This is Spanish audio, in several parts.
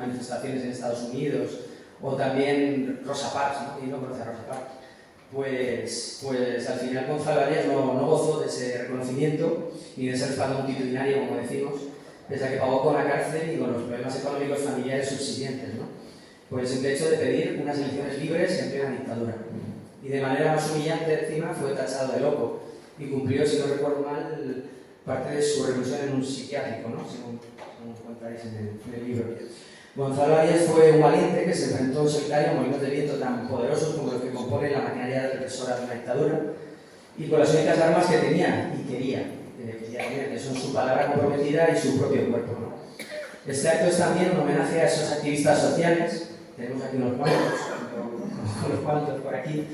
manifestaciones en Estados Unidos, o también Rosa Parks, ¿no? ¿Quién no conoce a Rosa Parks? Pues al final Gonzalo Arias no gozó de ese reconocimiento ni de ese respaldo multitudinario, como decimos, pese a que pagó con la cárcel y con los problemas económicos familiares subsiguientes, ¿no? Por el simple hecho de pedir unas elecciones libres en plena dictadura. Y de manera más humillante, encima, fue tachado de loco y cumplió, si no recuerdo mal, parte de su reclusión en un psiquiátrico, ¿no? Según encontráis en el libro. Gonzalo Arias fue un valiente que se enfrentó en solitario a molinos de viento tan poderosos como los que componen la maquinaria represora de una dictadura y con las únicas armas que tenía y quería tener, que son su palabra comprometida y su propio cuerpo, ¿no? Este acto es también un homenaje a esos activistas sociales, tenemos aquí unos cuantos por aquí,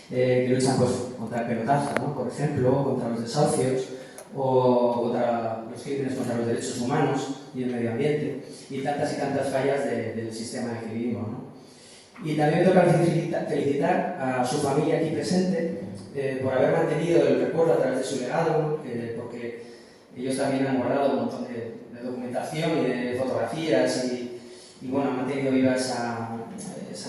que luchan pues, contra el pelotazo, ¿no? Por ejemplo, contra los desahucios o contra los crímenes contra los derechos humanos y el medio ambiente y tantas fallas del sistema en el que vivimos, ¿no? Y también me toca felicitar a su familia aquí presente por haber mantenido el recuerdo a través de su legado, ¿no? Porque ellos también han guardado un montón de documentación y de fotografías y bueno, han mantenido viva esa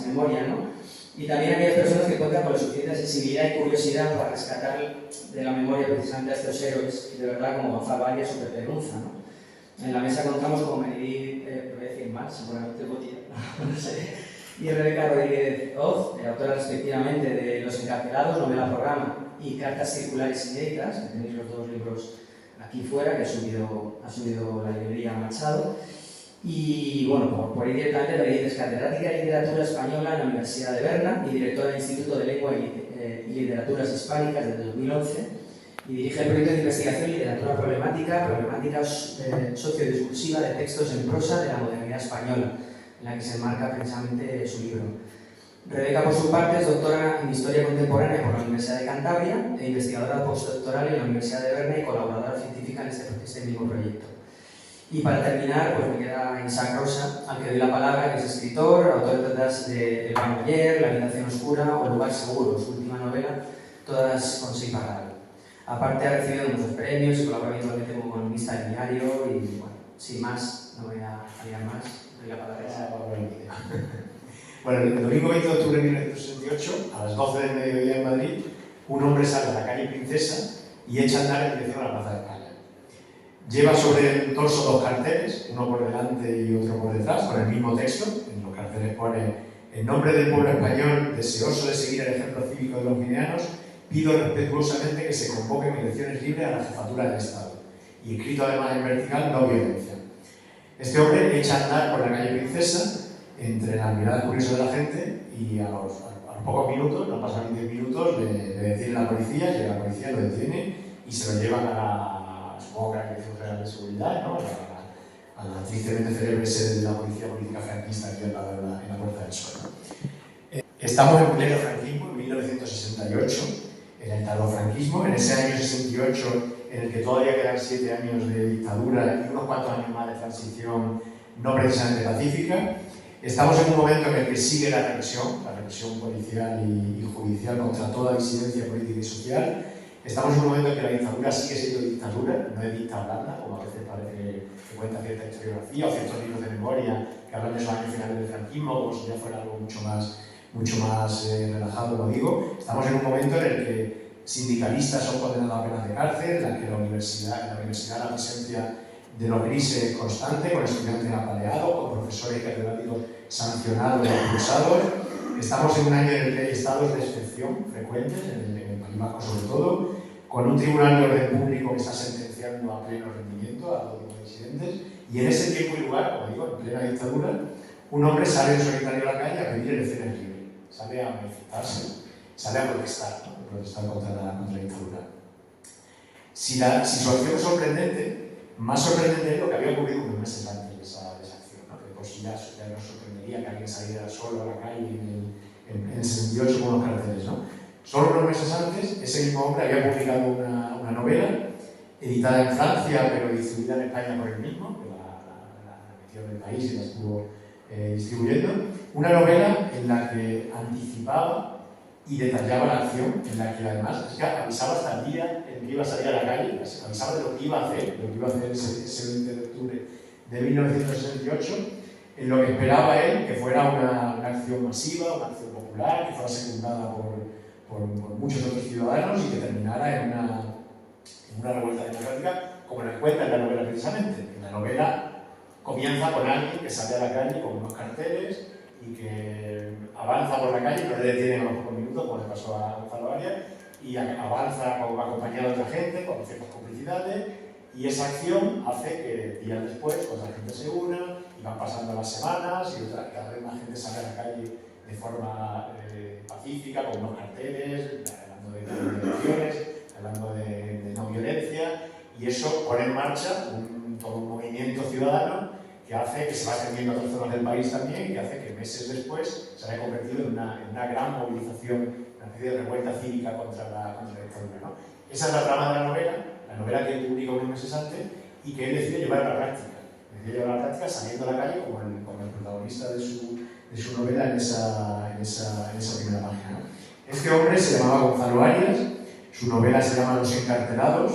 memoria, ¿no? Y también aquellas personas que cuentan con la suficiente sensibilidad y curiosidad para rescatar de la memoria precisamente a estos héroes, de verdad, como Gonzalo Arias o Pepe Lunza, ¿no? En la mesa contamos con Meredith, voy a decir mal, seguramente Botía, no sé, y Rebeca Rodríguez Oz, autora respectivamente de Los Encarcelados, novela programa y Cartas Circulares Inéditas, que tenéis los dos libros aquí fuera, que ha subido la librería Machado. Y bueno, por ir directamente, Meredith es catedrática de literatura española en la Universidad de Berna y directora del Instituto de Lengua y Literaturas Hispánicas desde 2011 y dirige el proyecto de investigación Literatura Problemática Sociodiscursiva de Textos en Prosa de la Modernidad Española, en la que se enmarca precisamente su libro. Rebeca, por su parte, es doctora en Historia Contemporánea por la Universidad de Cantabria e investigadora postdoctoral en la Universidad de Berna y colaboradora científica en este mismo proyecto. Y para terminar, pues me queda Isaac Rosa, al que doy la palabra, que es escritor, autor detrás de El baño ayer, La habitación oscura o Lugar seguro, su última novela, todas con 6 palabras. Aparte ha recibido muchos premios y colabora habitualmente como columnista de diario y bueno, sin más, no voy a liar más, doy la palabra a Isaac. Bueno, el domingo 20 de octubre de 1968, a las 12 del mediodía en Madrid, un hombre sale a la calle Princesa y echa a andar en dirección a la Plaza de España. Lleva sobre el torso 2 carteles, uno por delante y otro por detrás, con el mismo texto. En los carteles pone: en nombre del pueblo español, deseoso de seguir el ejemplo cívico de los guineanos, pido respetuosamente que se convoquen elecciones libres a la jefatura del Estado. Y escrito además en vertical: no violencia. Este hombre echa a andar por la calle Princesa, entre las miradas curiosas de la gente, y a los pocos minutos, no pasan 10 minutos, le detiene la policía, llega la policía, lo detiene y se lo llevan a la Dirección General de Seguridad, ¿no? a la tristemente célebre sede de la Policía Política Franquista aquí al lado en la Puerta del Sol. Estamos en pleno franquismo, en 1968, en el tardofranquismo, en ese año 68 en el que todavía quedan 7 años de dictadura y unos cuantos años más de transición no precisamente pacífica. Estamos en un momento en el que sigue la represión policial y judicial contra toda disidencia política y social. Estamos en un momento en que la dictadura sigue siendo dictadura, no es dicta blanda, como a veces parece que cuenta cierta historiografía o ciertos libros de memoria que hablan de esos años finales del franquismo, como si ya fuera algo mucho más relajado, como digo. Estamos en un momento en el que sindicalistas son condenados a penas de cárcel, en la que en la universidad la presencia de los grises es constante, con estudiantes apaleados, con profesores y catedráticos sancionados y expulsados. Estamos en un año en el que hay estados de excepción frecuentes, en el País Vasco sobre todo, con un tribunal de orden público que está sentenciando a pleno rendimiento a todos los disidentes, y en ese tiempo y lugar, como digo, en plena dictadura, un hombre sale en solitario a la calle a pedir elecciones libres, sale a manifestarse, sale a protestar, ¿no? Protestar contra la dictadura. Si su acción es sorprendente, más sorprendente es lo que había ocurrido unos meses antes de esa acción, ¿no? Que por si ya nos sorprendería que alguien saliera solo a la calle en el 68 con unos carteles, ¿no? Solo unos meses antes, ese mismo hombre había publicado una novela editada en Francia, pero distribuida en España por él mismo, que la metió en el país y la estuvo distribuyendo. Una novela en la que anticipaba y detallaba la acción, en la que además es que avisaba hasta el día en que iba a salir a la calle, avisaba de lo que iba a hacer, ese 20 de octubre de 1968, en lo que esperaba él, que fuera una acción masiva, una acción popular, que fuera secundada por muchos otros ciudadanos y que terminara en una revuelta democrática, como nos cuenta en la novela precisamente. En la novela comienza con alguien que sale a la calle con unos carteles y que avanza por la calle, no le detienen a los pocos minutos, como le pasó a Gonzalo Arias, y avanza acompañado de otra gente, con ciertas complicidades, y esa acción hace que días después otra gente se una, y van pasando las semanas, y cada vez más gente sale a la calle de forma pacífica, con unos carteles, hablando de elecciones, hablando de no violencia, y eso pone en marcha todo un movimiento ciudadano que hace que se va extendiendo a otras zonas del país también y que hace que meses después se haya convertido en una gran movilización, una especie de revuelta cívica contra la dictadura, ¿no? Esa es la trama de la novela que él publica unos meses antes y que él decide llevar a la práctica. Decide llevar a la práctica saliendo a la calle como el protagonista de su novela en esa primera página, ¿no? Este hombre se llamaba Gonzalo Arias, su novela se llama Los Encarcelados,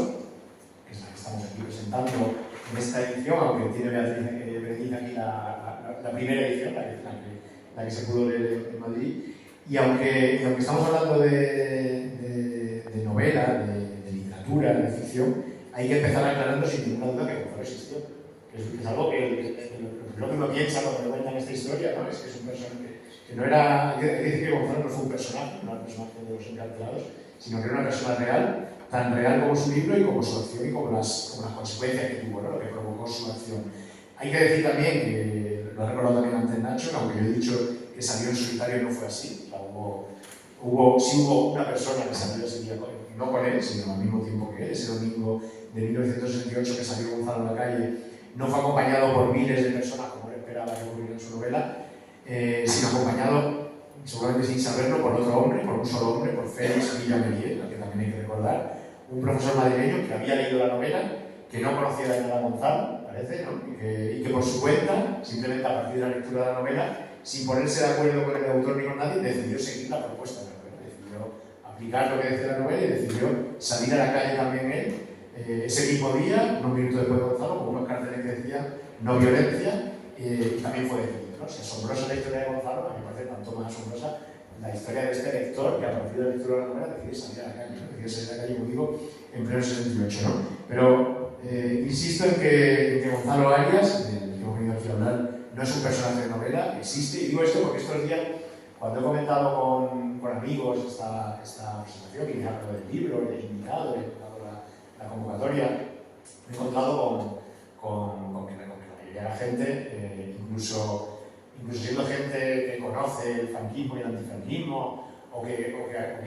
que es la que estamos aquí presentando en esta edición, aunque tiene Beatriz aquí la primera edición, la que se pudo leer en Madrid. Y aunque estamos hablando de novela, de literatura, de ficción, hay que empezar aclarando sin ninguna duda que Gonzalo existió. Que es algo que lo que uno piensa cuando cuentan esta historia, ¿no? Es que es un personaje que no era. Hay que decir que Gonzalo no fue un personaje, no era un personaje de Los Encarcelados, sino que era una persona real, tan real como su libro y como su acción y como las consecuencias que tuvo, ¿no? Lo que provocó su acción. Hay que decir también que, lo ha recordado también antes Nacho, que aunque yo he dicho que salió en solitario, no fue así. O sea, sí hubo una persona que salió ese día, no con él, sino al mismo tiempo que él, ese domingo de 1968 que salió Gonzalo a la calle, no fue acompañado por miles de personas como él esperaba que ocurriera en su novela, sino acompañado, seguramente sin saberlo, por otro hombre, por un solo hombre, por Félix Villamelier, al que también hay que recordar, un profesor madrileño que había leído la novela, que no conocía a Daniela Gonzalo, parece, ¿no? y que por su cuenta, simplemente a partir de la lectura de la novela, sin ponerse de acuerdo con el autor ni con nadie, decidió seguir la propuesta de la novela, decidió aplicar lo que decía la novela y decidió salir a la calle también él, ese mismo día, unos minutos después de Gonzalo, con unos carteles que decían no violencia, y también fue detenido, ¿no? Si asombrosa la historia de Gonzalo, a mí me parece tanto más asombrosa la historia de este lector que a partir de la lectura de la novela decide salir a la calle, ¿no? Decide salir a la calle, como digo, en pleno 68, ¿no? Pero insisto en que Gonzalo Arias, del que hemos venido aquí a hablar, no es un personaje de novela, existe, y digo esto porque estos días, cuando he comentado con amigos esta presentación, y me he hablado del libro, le he invitado, le he dado la convocatoria, me he encontrado con que la mayoría de la gente, incluso siendo gente que conoce el franquismo y el antifranquismo, o que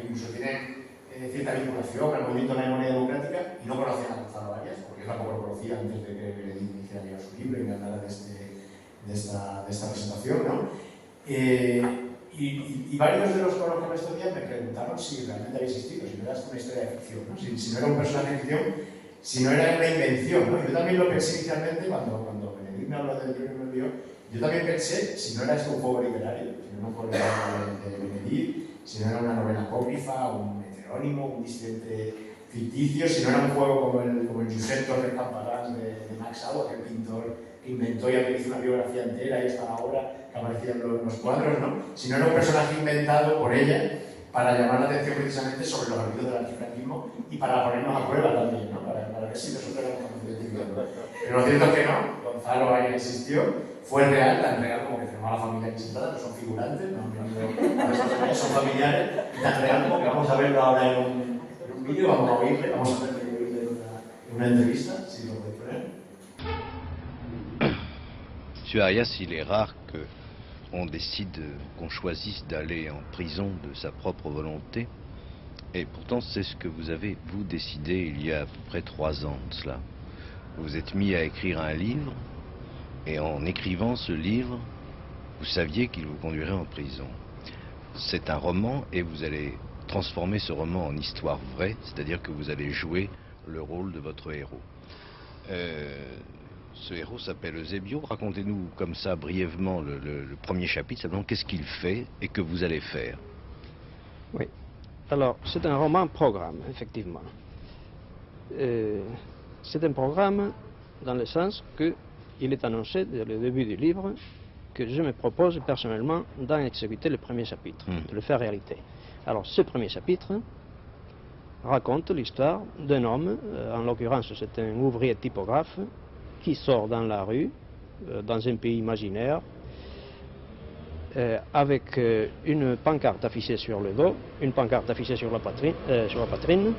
incluso tienen cierta vinculación al movimiento de la memoria democrática y no conocían a Gonzalo Arias, porque yo tampoco lo conocía antes de que le iniciara su libro y me hablara de esta presentación, ¿no? Y varios de los con los que hablé estos días me preguntaron si realmente había existido, si no era una historia de ficción, ¿no? Si no era un personaje de ficción, si no era una invención, ¿no? Yo también lo pensé inicialmente cuando Benedict me habló del libro y me envió, yo también pensé si no era esto un juego literario, si no fue de Benedict, si no era una novela apócrifa, un heterónimo, un disidente ficticio, si no era un juego como el Josep Torres Camparrans de Max Sabo, aquel pintor que inventó y hizo una biografía entera y está ahora que aparecían los cuadros, ¿no? Si no era un personaje inventado por ella para llamar la atención precisamente sobre los olvidos del antifranquismo y para ponernos a prueba también, ¿no? Para ver si nosotros éramos capaces de decirlo. Pero lo cierto es que no, Gonzalo Arias existió, fue real, tan real como que tenemos a la familia aquí sentada, no son figurantes, no son familiares, y tan real como que vamos a verlo ahora en un vídeo, vamos a oírle, vamos a verle en una entrevista, si lo podéis poner. Monsieur Arias, il est rare qu'on décide, qu'on choisisse d'aller en prison de sa propre volonté. Et pourtant, c'est ce que vous avez, vous, décidé il y a à peu près 3 ans de cela. Vous vous êtes mis à écrire un livre, et en écrivant ce livre, vous saviez qu'il vous conduirait en prison. C'est un roman, et vous allez transformer ce roman en histoire vraie, c'est-à-dire que vous allez jouer le rôle de votre héros. Ce héros s'appelle Eusebio. Racontez-nous comme ça brièvement le premier chapitre, simplement qu'est-ce qu'il fait et que vous allez faire. Oui. Alors, c'est un roman-programme, effectivement. C'est un programme dans le sens qu'il est annoncé dès le début du livre que je me propose personnellement d'en exécuter le premier chapitre, de le faire réalité. Alors ce premier chapitre raconte l'histoire d'un homme, en l'occurrence c'est un ouvrier typographe, qui sort dans la rue, dans un pays imaginaire, avec une pancarte affichée sur le dos, une pancarte affichée sur la poitrine,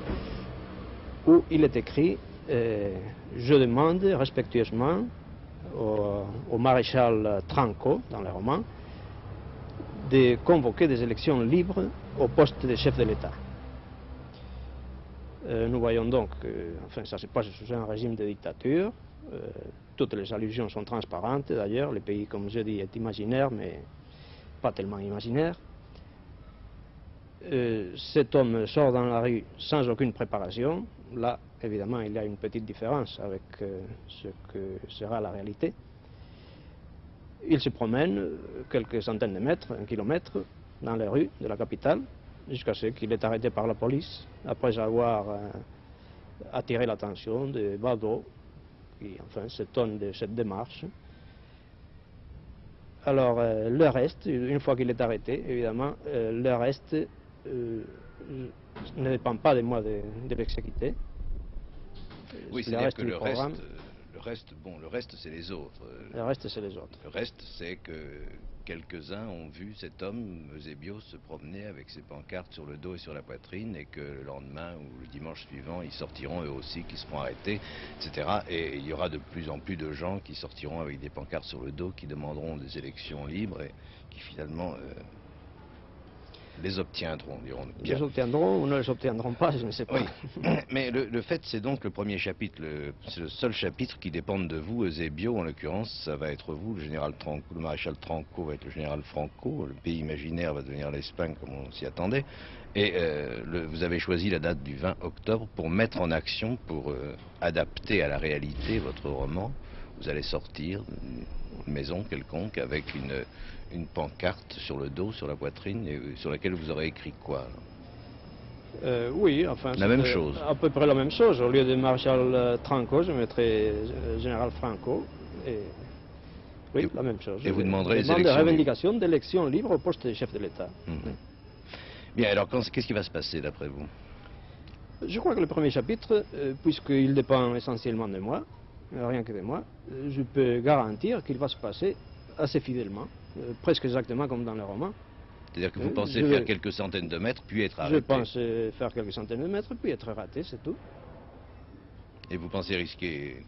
où il est écrit je demande respectueusement au maréchal Tranco, dans le roman, de convoquer des élections libres au poste de chef de l'État. Nous voyons donc que enfin, ça se passe sous un régime de dictature. Toutes les allusions sont transparentes d'ailleurs. Le pays, comme je dis, est imaginaire, mais pas tellement imaginaire. Cet homme sort dans la rue sans aucune préparation. Là, évidemment, il y a une petite différence avec ce que sera la réalité. Il se promène quelques centaines de mètres, 1 kilomètre, dans les rues de la capitale, jusqu'à ce qu'il est arrêté par la police, après avoir attiré l'attention des badauds qui, enfin, s'étonnent de cette démarche. Alors, le reste, une fois qu'il est arrêté, évidemment, le reste ne dépend pas de moi de l'exécuter. Oui, c'est-à-dire que le reste, c'est les autres. Le reste, c'est les autres. Le reste, c'est que quelques-uns ont vu cet homme, Eusebio, se promener avec ses pancartes sur le dos et sur la poitrine, et que le lendemain ou le dimanche suivant, ils sortiront eux aussi, qui seront arrêtés, etc. Et il y aura de plus en plus de gens qui sortiront avec des pancartes sur le dos, qui demanderont des élections libres et qui finalement les obtiendront, dirons-nous. Les obtiendront ou ne les obtiendront pas, je ne sais pas. Oui. Mais le fait, c'est donc le premier chapitre, c'est le seul chapitre qui dépend de vous, Eusebio, en l'occurrence, ça va être vous, le général Tranco, le maréchal Tranco va être le général Franco, le pays imaginaire va devenir l'Espagne comme on s'y attendait, et vous avez choisi la date du 20 octobre pour mettre en action, pour adapter à la réalité votre roman. Vous allez sortir d'une maison quelconque avec une pancarte sur le dos, sur la poitrine, et sur laquelle vous aurez écrit quoi? Oui, enfin... La même chose. À peu près la même chose. Au lieu de maréchal Tranco, je mettrai général Franco. Oui, la même chose. Et vous demanderez les demande élections de revendication d'élections libres au poste de chef de l'État. Bien, alors qu'est-ce qui va se passer d'après vous? Je crois que le premier chapitre, puisqu'il dépend essentiellement de moi, rien que de moi, je peux garantir qu'il va se passer assez fidèlement, presque exactement comme dans le roman. C'est-à-dire que vous pensez faire quelques centaines de mètres, puis être arrêté? Je pense faire quelques centaines de mètres, puis être raté, c'est tout. Et vous pensez risquer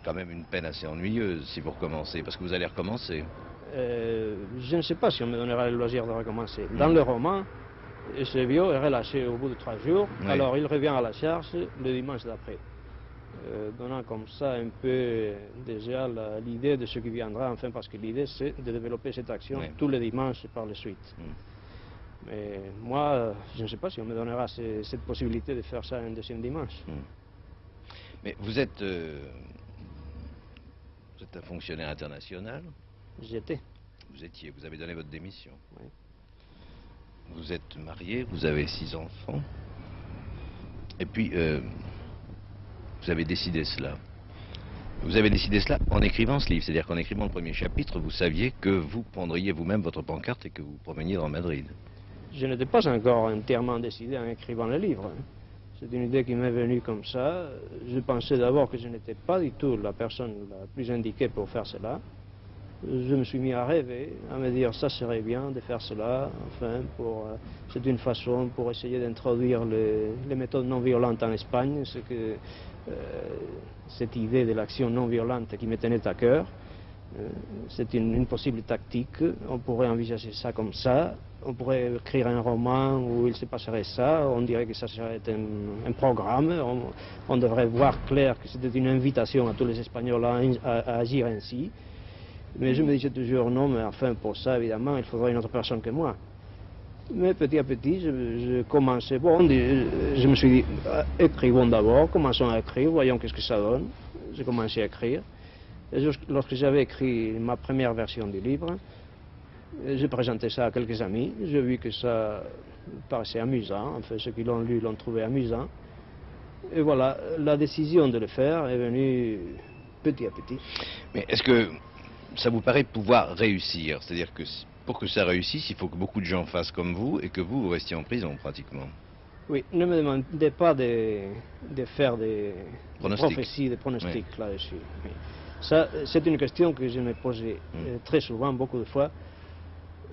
quand même une peine assez ennuyeuse si vous recommencez, parce que vous allez recommencer? Je ne sais pas si on me donnera le loisir de recommencer. Dans le roman, Eusebio est relâché au bout de 3 jours, oui. Alors il revient à la charge le dimanche d'après. Donnant comme ça un peu déjà l'idée de ce qui viendra, enfin, parce que l'idée c'est de développer cette action tous les dimanches par la suite. Mais moi, je ne sais pas si on me donnera cette possibilité de faire ça un deuxième dimanche. Mais vous êtes un fonctionnaire international? J'étais. Vous étiez, vous avez donné votre démission. Oui. Vous êtes marié, vous avez 6 enfants. Et puis, vous avez décidé cela. Vous avez décidé cela en écrivant ce livre. C'est-à-dire qu'en écrivant le premier chapitre, vous saviez que vous prendriez vous-même votre pancarte et que vous promeniez dans Madrid. Je n'étais pas encore entièrement décidé en écrivant le livre. C'est une idée qui m'est venue comme ça. Je pensais d'abord que je n'étais pas du tout la personne la plus indiquée pour faire cela. Je me suis mis à rêver, à me dire ça serait bien de faire cela, enfin, c'est une façon pour essayer d'introduire les méthodes non violentes en Espagne, c'est que cette idée de l'action non violente qui me tenait à cœur, c'est une possible tactique, on pourrait envisager ça comme ça, on pourrait écrire un roman où il se passerait ça, on dirait que ça serait un programme, on devrait voir clair que c'était une invitation à tous les Espagnols à agir ainsi. Mais je me disais toujours, non, mais enfin, pour ça, évidemment, il faudrait une autre personne que moi. Mais petit à petit, je commençais, bon, je me suis dit, écrivons d'abord, commençons à écrire, voyons qu'est-ce que ça donne. J'ai commencé à écrire. Et lorsque j'avais écrit ma première version du livre, j'ai présenté ça à quelques amis, j'ai vu que ça paraissait amusant, enfin, ceux qui l'ont lu l'ont trouvé amusant. Et voilà, la décision de le faire est venue petit à petit. Mais est-ce que ça vous paraît pouvoir réussir. C'est-à-dire que pour que ça réussisse, il faut que beaucoup de gens fassent comme vous et que vous restiez en prison pratiquement. Oui, ne me demandez pas de faire des Pronostics. prophéties, des pronostics Oui. là-dessus. Oui. Ça, c'est une question que je me posais très souvent, beaucoup de fois.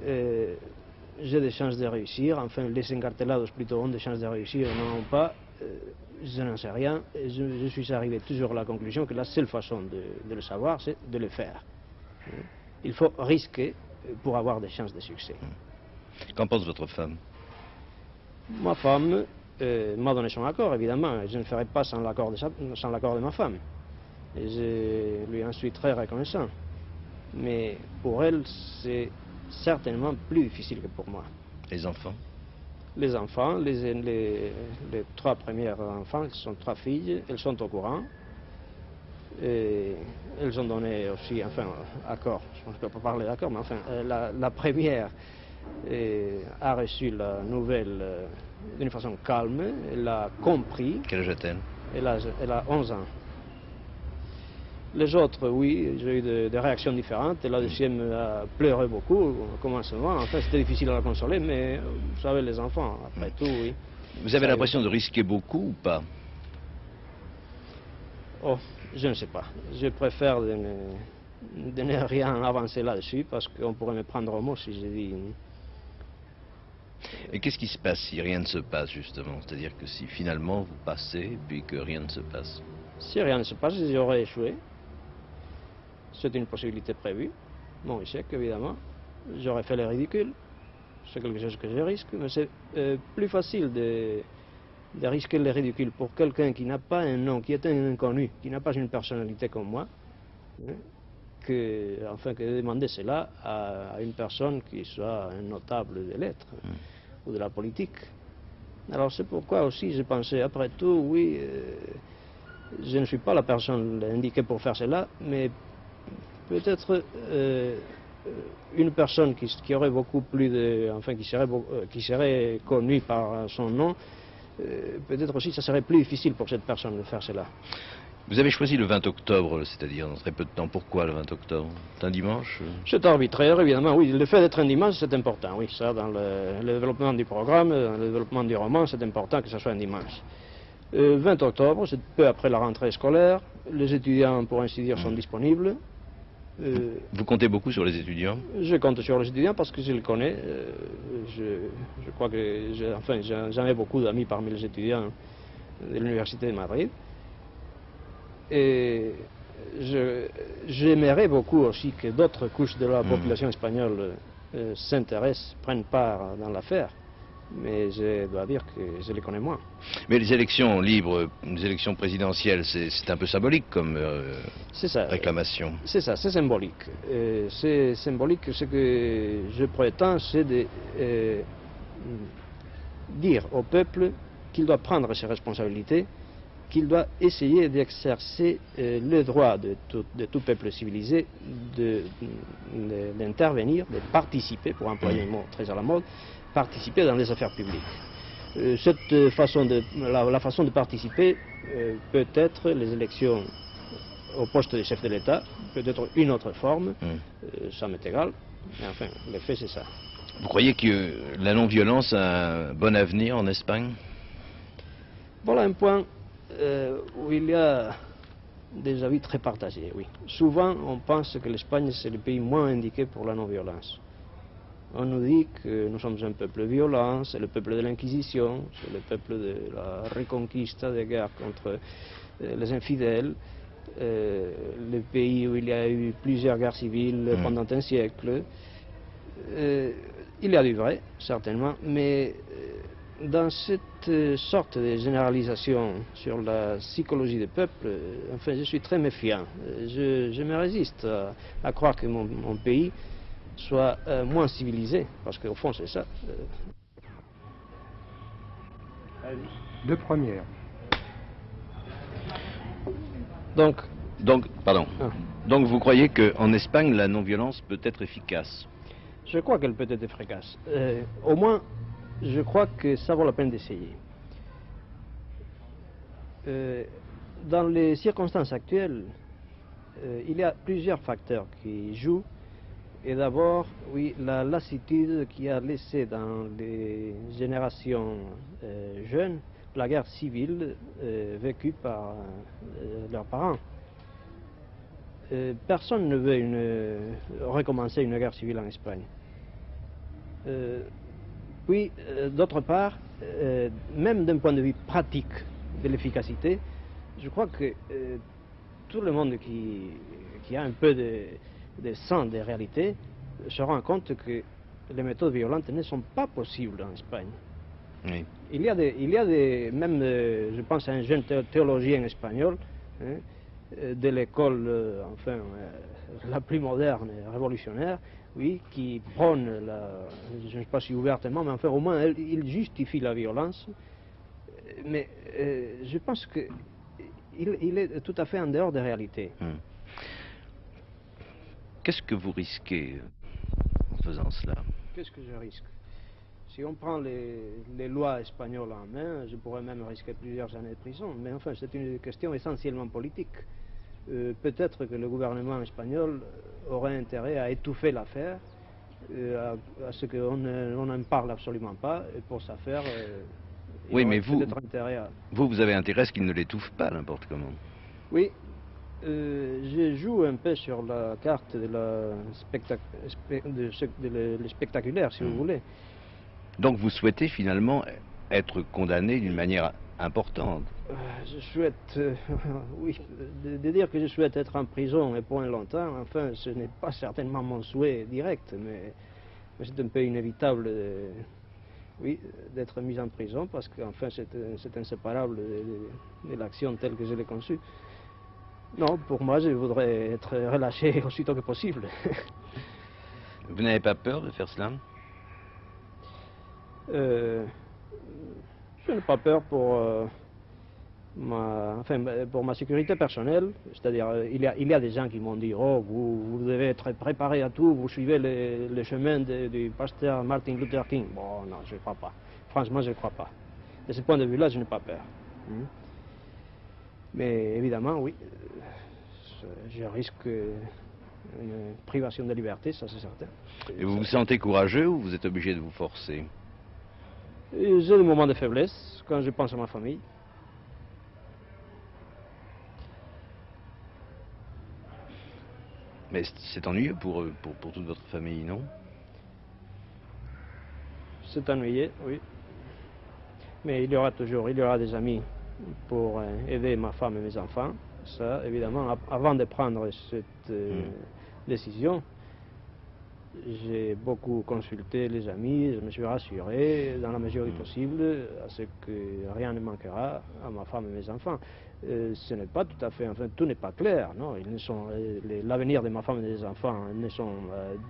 J'ai des chances de réussir, enfin les encartelados plutôt ont des chances de réussir, non pas, je n'en sais rien. Je suis arrivé toujours à la conclusion que la seule façon de le savoir, c'est de le faire. Il faut risquer pour avoir des chances de succès. Qu'en pense votre femme? Ma femme m'a donné son accord, évidemment. Je ne ferai pas sans l'accord de ma femme. Et je lui en suis très reconnaissant. Mais pour elle, c'est certainement plus difficile que pour moi. Les enfants? Les enfants, les 3 premiers enfants, elles sont 3 filles, elles sont au courant. Et elles ont donné aussi, enfin, accord. Je ne peux pas parler d'accord, mais enfin, la première a reçu la nouvelle d'une façon calme, elle a compris. Quel âge a-t-elle? Elle a 11 ans. Les autres, oui, j'ai eu des réactions différentes. La deuxième a pleuré beaucoup au commencement. Enfin, c'était difficile à la consoler, mais vous savez, les enfants, après tout, oui. Vous avez l'impression de risquer beaucoup ou pas? Oh, je ne sais pas. Je préfère de ne rien avancer là-dessus, parce qu'on pourrait me prendre au mot si je dis... Et qu'est-ce qui se passe si rien ne se passe, justement? C'est-à-dire que si finalement vous passez, puis que rien ne se passe? Si rien ne se passe, j'aurais échoué. C'est une possibilité prévue. Mon échec, évidemment. J'aurais fait le ridicule. C'est quelque chose que je risque, mais c'est plus facile de risquer le ridicule pour quelqu'un qui n'a pas un nom, qui est un inconnu, qui n'a pas une personnalité comme moi, que de demander cela à une personne qui soit un notable des lettres ou de la politique. Alors c'est pourquoi aussi je pensais, après tout, oui, je ne suis pas la personne indiquée pour faire cela, mais peut-être une personne qui aurait beaucoup plus de... enfin qui serait connue par son nom, peut-être aussi ça serait plus difficile pour cette personne de faire cela. Vous avez choisi le 20 octobre, c'est-à-dire dans très peu de temps. Pourquoi le 20 octobre? C'est un dimanche? C'est arbitraire, évidemment, oui. Le fait d'être un dimanche, c'est important, oui. Ça, dans le développement du programme, dans le développement du roman, c'est important que ce soit un dimanche. 20 octobre, c'est peu après la rentrée scolaire. Les étudiants, pour ainsi dire, sont disponibles. Vous comptez beaucoup sur les étudiants? Je compte sur les étudiants parce que je les connais. Je crois que j'en ai beaucoup d'amis parmi les étudiants de l'Université de Madrid. Et j'aimerais beaucoup aussi que d'autres couches de la population espagnole s'intéressent, prennent part dans l'affaire. Mais je dois dire que je les connais moins. Mais les élections libres, les élections présidentielles, c'est un peu symbolique comme réclamation. C'est ça, c'est symbolique. C'est symbolique, ce que je prétends, c'est de dire au peuple qu'il doit prendre ses responsabilités, qu'il doit essayer d'exercer le droit de tout peuple civilisé d'intervenir, de participer, pour employer un mot très à la mode, participer dans les affaires publiques. Cette façon la façon de participer peut être les élections au poste de chef de l'État, peut-être une autre forme, ça m'est égal, mais enfin, le fait c'est ça. Vous croyez que la non-violence a un bon avenir en Espagne? Voilà un point où il y a des avis très partagés, oui. Souvent, on pense que l'Espagne, c'est le pays moins indiqué pour la non-violence. On nous dit que nous sommes un peuple violent, c'est le peuple de l'Inquisition, c'est le peuple de la Reconquista, des guerres contre les infidèles, le pays où il y a eu plusieurs guerres civiles pendant un siècle. Il y a du vrai, certainement, mais dans cette sorte de généralisation sur la psychologie des peuples, enfin, je suis très méfiant. Je me résiste à croire que mon pays soit moins civilisé, parce qu'au fond, c'est ça. De première. Donc, Donc vous croyez qu'en Espagne, la non-violence peut être efficace? je crois qu'elle peut être efficace. Au moins, je crois que ça vaut la peine d'essayer. Dans les circonstances actuelles, il y a plusieurs facteurs qui jouent. Et d'abord, oui, la lassitude qui a laissé dans les générations jeunes la guerre civile vécue par leurs parents. Personne ne veut recommencer une guerre civile en Espagne. Puis, d'autre part, même d'un point de vue pratique de l'efficacité, je crois que tout le monde qui a un peu de sens des réalités se rend compte que les méthodes violentes ne sont pas possibles en Espagne. Oui. Il y a même, je pense à un jeune théologien espagnol, hein, de l'école, la plus moderne et révolutionnaire, oui, qui prône, je ne sais pas si ouvertement, mais enfin au moins il justifie la violence. Mais je pense qu'il est tout à fait en dehors des réalités. Qu'est-ce que vous risquez en faisant cela? Qu'est-ce que je risque? Si on prend les lois espagnoles en main, je pourrais même risquer plusieurs années de prison. Mais enfin, c'est une question essentiellement politique. Peut-être que le gouvernement espagnol aurait intérêt à étouffer l'affaire, à ce qu'on n'en parle absolument pas, et pour ça faire, oui, mais vous avez intérêt à ce qu'il ne l'étouffe pas, n'importe comment. Oui, je joue un peu sur la carte de le spectaculaire, si vous voulez. Donc vous souhaitez finalement être condamné d'une manière importante? Je souhaite, oui, de dire que je souhaite être en prison et point longtemps, enfin, ce n'est pas certainement mon souhait direct, mais c'est un peu inévitable, oui, d'être mis en prison, parce qu'enfin, c'est inséparable de l'action telle que je l'ai conçue. Non, pour moi, je voudrais être relâché aussitôt que possible. Vous n'avez pas peur de faire cela? Je n'ai pas peur pour ma sécurité personnelle. C'est-à-dire, il y a des gens qui m'ont dit « Oh, vous devez être préparé à tout, vous suivez le chemin du pasteur Martin Luther King. » Bon, non, je ne crois pas. Franchement, je ne crois pas. De ce point de vue-là, je n'ai pas peur. Mais évidemment, oui, je risque une privation de liberté, ça c'est certain. Et vous vous sentez courageux ou vous êtes obligé de vous forcer? J'ai des moments de faiblesse quand je pense à ma famille. Mais c'est ennuyeux pour toute votre famille, non? C'est ennuyeux, oui. Mais il y aura des amis pour aider ma femme et mes enfants. Ça, évidemment, avant de prendre cette décision, j'ai beaucoup consulté les amis, je me suis rassuré, dans la mesure du possible, à ce que rien ne manquera à ma femme et mes enfants. Ce n'est pas tout à fait, enfin, tout n'est pas clair, non? L'avenir de ma femme et des enfants ne sont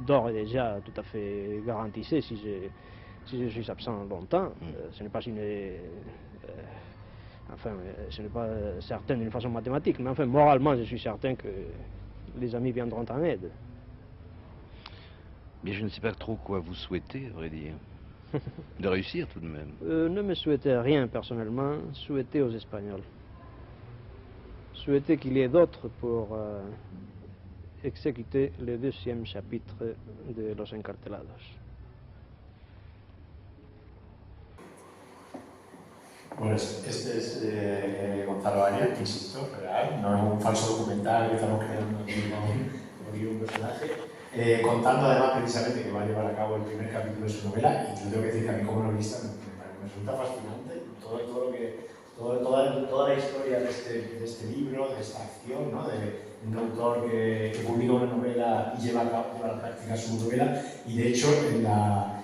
d'ores et déjà tout à fait garantissés si je suis absent longtemps. Ce n'est pas ce n'est pas certain d'une façon mathématique, mais enfin, moralement, je suis certain que les amis viendront en aide. Mais je ne sais pas trop quoi vous souhaitez, à vrai dire. De réussir tout de même. Ne me souhaitez rien personnellement, souhaitez aux Espagnols. Souhaitez qu'il y ait d'autres pour exécuter le 2e chapitre de Los Encarcelados. Bueno, este es Gonzalo Arias, que insisto, real, no es un falso documental que estamos creando aquí un personaje, contando además precisamente que va a llevar a cabo el primer capítulo de su novela, y yo tengo que decir que a mí como novelista me resulta fascinante toda la historia de este libro, de esta acción, ¿no? De un autor que publica una novela y lleva a la práctica su novela, y de hecho en la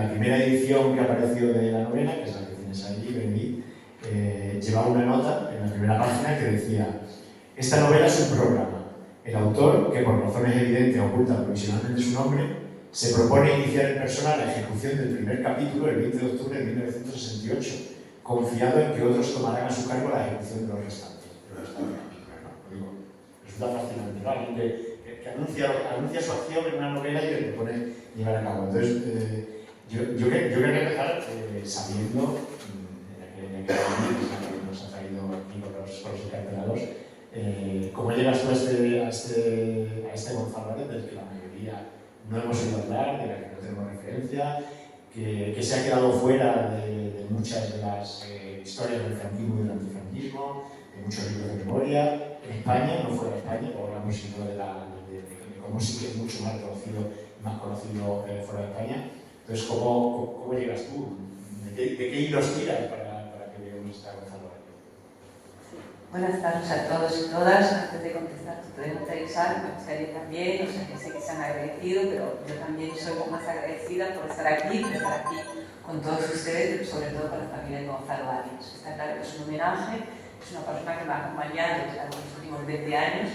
primera edición que apareció de la novela, que es la que tienes allí, Benny, llevaba una nota en la primera página que decía: esta novela es un programa. El autor, que por razones evidentes oculta provisionalmente su nombre, se propone iniciar en persona la ejecución del primer capítulo el 20 de octubre de 1968, confiado en que otros tomarán a su cargo la ejecución de los restantes. Resulta fascinante, ¿no? Alguien que anuncia su acción en una novela y que le propone llevar a cabo. Entonces, yo quería empezar sabiendo, en aquel que nos ha traído aquí con los encarcelados, ¿Cómo llegas tú a este Gonzalo Arias del que la mayoría no hemos oído hablar, de la que no tenemos referencia, que se ha quedado fuera de muchas de las historias del franquismo y del antifranquismo, de muchos libros de memoria, en España, no fuera de España, pero hablamos sino de cómo sí que es mucho más conocido fuera de España? Entonces, ¿cómo llegas tú? ¿De qué hilos tiras para que veamos esta Gonzalo Arias? Buenas tardes a todos y todas. Antes de contestar tu pregunta, Isaac, me gustaría también, o sea, que sé que se han agradecido, pero yo también soy más agradecida por estar aquí con todos ustedes, pero sobre todo con la familia de Gonzalo Arias. Está claro que es un homenaje, es una persona que me ha acompañado durante los últimos 20 años,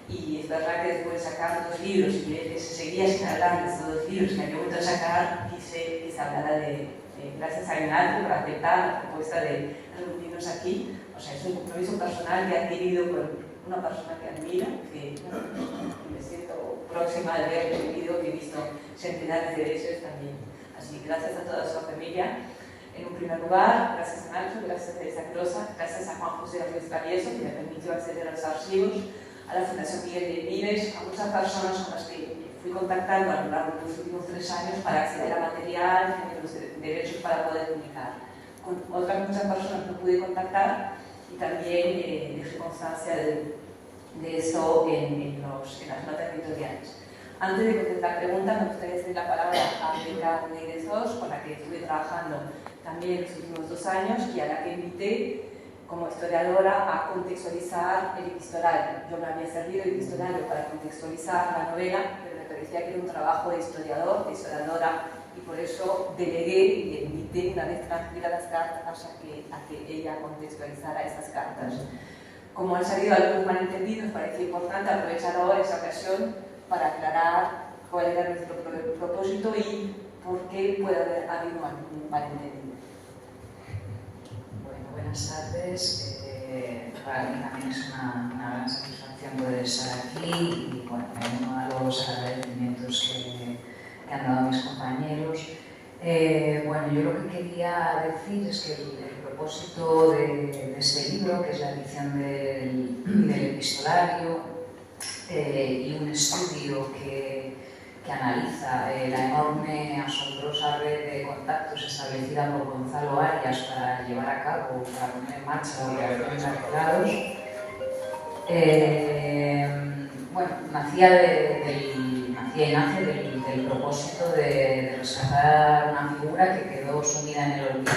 y es verdad que después de sacar 2 libros y ver que se seguía sin hablar de estos 2 libros que había vuelto a sacar, quise que se hablara de gracias a Ignacio por aceptar la propuesta de reunirnos aquí. O sea, es un compromiso personal que he adquirido con una persona que admiro, que me siento próxima de haber vivido, que he visto centenares de veces también. Así que gracias a toda su familia. En un primer lugar, gracias a Nacho, gracias a Teresa Crosa, gracias a Juan José Ruiz Travieso, que me permitió acceder a los archivos, a la Fundación Miguel de Vives, a muchas personas con las que fui contactando a lo largo de los últimos 3 años para acceder a material, tener los derechos para poder publicar. Con otras muchas personas no pude contactar y también dejé constancia de eso en las notas editoriales. Antes de contestar la pregunta, me gustaría hacer la palabra a Beca Negresos, con la que estuve trabajando también los últimos 2 años y a la que invité como historiadora a contextualizar el epistolario. Yo me había servido el epistolario para contextualizar la novela, pero me parecía que era un trabajo de historiador, de historiadora, y por eso delegué y invité una vez transcritas las cartas a que ella contextualizara estas cartas. Como han salido algunos malentendidos, me parecía importante aprovechar ahora esa ocasión para aclarar cuál era nuestro propósito y por qué puede haber habido algún malentendido. Buenas tardes. Para mí también es una gran satisfacción poder estar aquí y bueno, me uno a los agradecimientos que han dado mis compañeros. Bueno, yo lo que quería decir es que el propósito de este libro, que es la edición del epistolario y un estudio que analiza la enorme, asombrosa red de contactos establecida por Gonzalo Arias para llevar a cabo, para poner en marcha la operación Arquelados, bueno, nace del propósito de rescatar una figura que quedó sumida en el olvido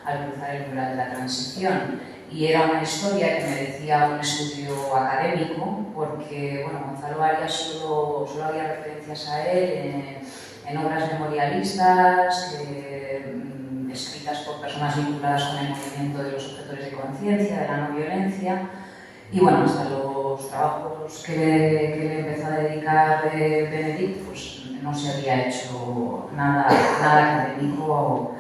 al cruzar el umbral de la transición. Y era una historia que merecía un estudio académico, porque bueno, Gonzalo Arias solo había referencias a él en obras memorialistas, escritas por personas vinculadas con el movimiento de los objetores de conciencia, de la no violencia, y bueno, hasta los trabajos que le empezó a dedicar Benedict, pues no se había hecho nada académico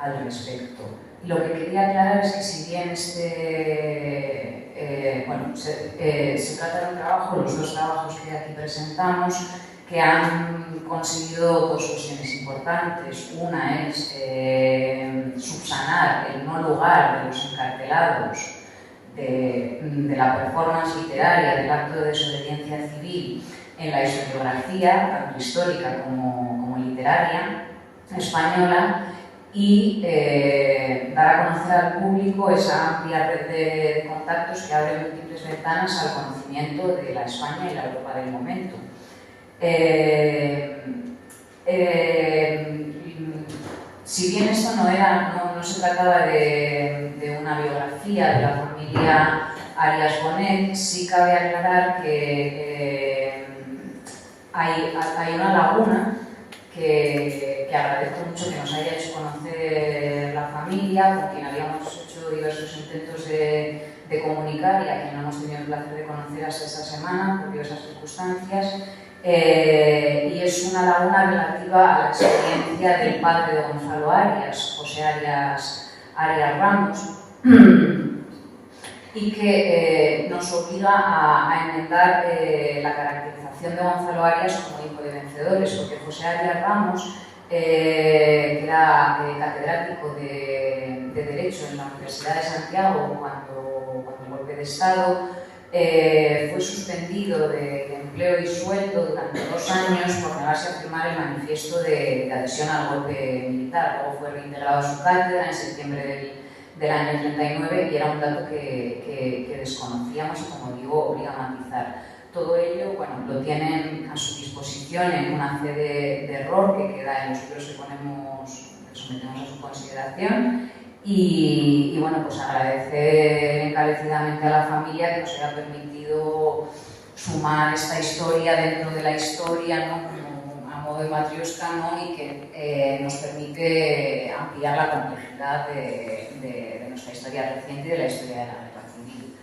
al respecto. Y lo que quería aclarar es que si bien se trata de un trabajo, los 2 trabajos que aquí presentamos, que han conseguido 2 cuestiones importantes. Una es subsanar el no lugar de los encarcelados de la performance literaria del acto de desobediencia civil en la historiografía, tanto histórica como literaria española, y dar a conocer al público esa amplia red de contactos que abre múltiples ventanas al conocimiento de la España y la Europa del momento. Si bien esto no se trataba de una biografía de la familia Arias Bonet, sí cabe aclarar que hay una laguna que agradezco mucho que nos haya hecho conocer la familia, con quien habíamos hecho diversos intentos de comunicar y a quien no hemos tenido el placer de conocer hasta esta semana por diversas circunstancias. Y es una laguna relativa a la experiencia del padre de Gonzalo Arias, José Arias Ramos, y que nos obliga a enmendar la caracterización de Gonzalo Arias como hijo de vencedores, porque José Arias Ramos, que era catedrático de Derecho en la Universidad de Santiago cuando el golpe de Estado, fue suspendido de empleo y sueldo durante 2 años por negarse a firmar el manifiesto de adhesión al golpe militar. Luego fue reintegrado a su cátedra en septiembre del año 39 y era un dato que desconocíamos y, como digo, obliga a matizar. Todo ello, bueno, lo tienen a su disposición en una fe de error que queda en los libros que sometemos a su consideración. Y bueno, pues agradecer encarecidamente a la familia que nos haya permitido sumar esta historia dentro de la historia, ¿no? Como a modo de matrioska, ¿no? Y que nos permite ampliar la complejidad de nuestra historia reciente y de la historia de la guerra civil.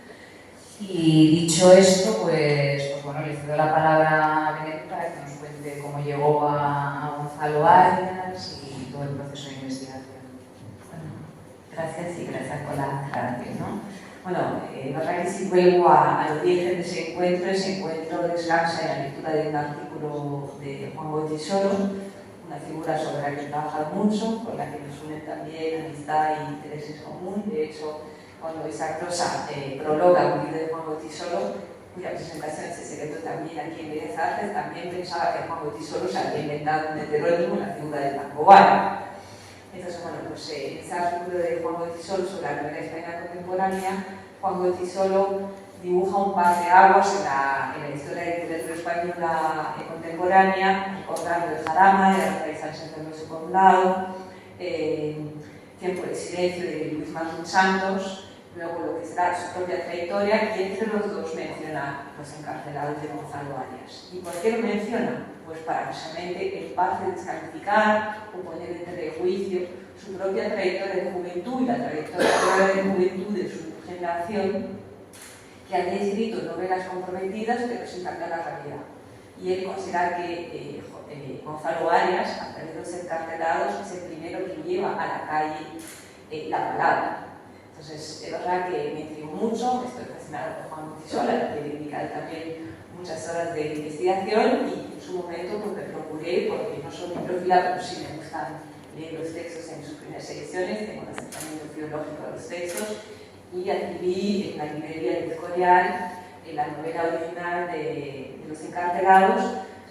Y dicho esto, pues bueno, le cedo la palabra a Benedicta para que nos cuente cómo llegó a Gonzalo Arias y todo el proceso de investigación. Gracias y gracias por la aclaración, ¿no? Bueno, verdad que si vuelvo al origen de ese encuentro descansa en la lectura de un artículo de Juan Goytisolo, una figura sobre la que he trabajado mucho, con la que nos unen también amistad e intereses comunes. De hecho, cuando esa prosa prologa un libro de Juan Goytisolo, cuya presentación es secreto también aquí en Bellas Artes, también pensaba que Juan Goytisolo se había inventado un heterónimo en la figura de Langobardo. Entonces, bueno, pues en ese artículo de Juan Goytisolo sobre la novela española contemporánea, Juan Goytisolo dibuja un par de aguas en la historia de la literatura española contemporánea, recordando el Jarama, de Rafael Sánchez Hermoso por un lado, Tiempo de silencio de Luis Martín Santos, luego lo que será su propia trayectoria, y entre los dos menciona los encarcelados de Gonzalo Arias. ¿Y por qué lo menciona? Pues para precisamente en parte descalificar o poner en prejuicio su propia trayectoria de juventud y la trayectoria de juventud de su generación, que había escrito novelas comprometidas pero sin cambiar la realidad. Y él considera que Gonzalo Arias, a través de los encarcelados, es el primero que lleva a la calle la palabra. Entonces, es verdad que me intrigó mucho, estoy fascinada por Juan Goytisolo, que he dedicado también muchas horas de investigación y en su momento pues, me procuré, porque no soy bibliófila, pero sí me gustan leer los textos en sus primeras ediciones, tengo un acercamiento filológico a los textos, y adquirí en la librería del Escorial la novela original de Los encarcelados,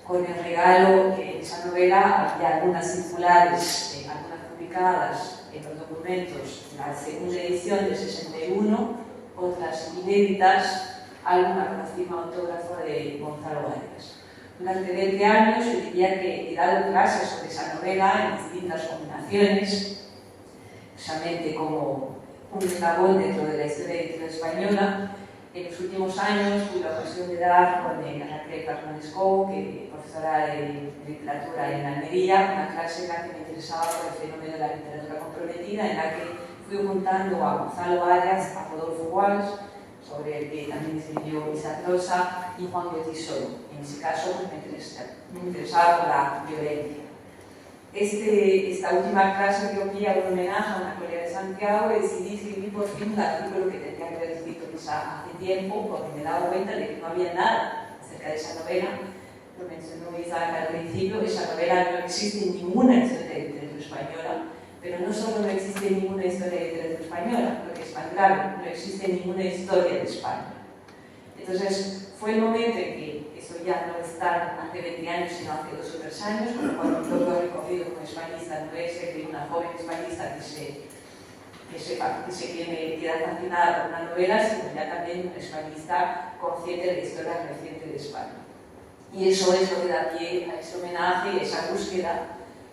con el regalo que en esa novela había algunas circulares, algunas publicadas en los documentos, la segunda edición de 61, otras inéditas, alguna con la firma autógrafa de Gonzalo Arias. Durante 20 años yo diría que he dado clases sobre esa novela en distintas combinaciones, precisamente como un eslabón dentro de la historia de la literatura española. En los últimos años tuve la ocasión de dar con Raquel Fernández Cobo, que es profesora de literatura en Almería, una clase en la que me interesaba por el fenómeno de la literatura comprometida, en la que fui juntando a Gonzalo Arias, a Rodolfo Walsh, sobre el que también escribió Isaac Rosa, y Juan Goytisolo. En ese caso pues, me interesaba por la violencia. Esta última clase que hoy hago un homenaje a una colega de Santiago, decidí escribir por fin un artículo que tendría que haber escrito quizá hace tiempo, porque me he dado cuenta de que no había nada acerca de esa novela. Lo mencionó Isaac al principio, esa novela no existe en ninguna historia de literatura española, pero no solo no existe ninguna historia de literatura española, lo que es más grave, no existe ninguna historia de España. Entonces, fue el momento en que eso ya no está hace 20 años, sino hace 2 o 3 años, cuando mi propio recorrido como hispanista no es el de una joven hispanista que me queda fascinada por una novela, sino ya también un hispanista consciente de la historia reciente de España. Y eso es lo que da pie a ese homenaje y esa búsqueda,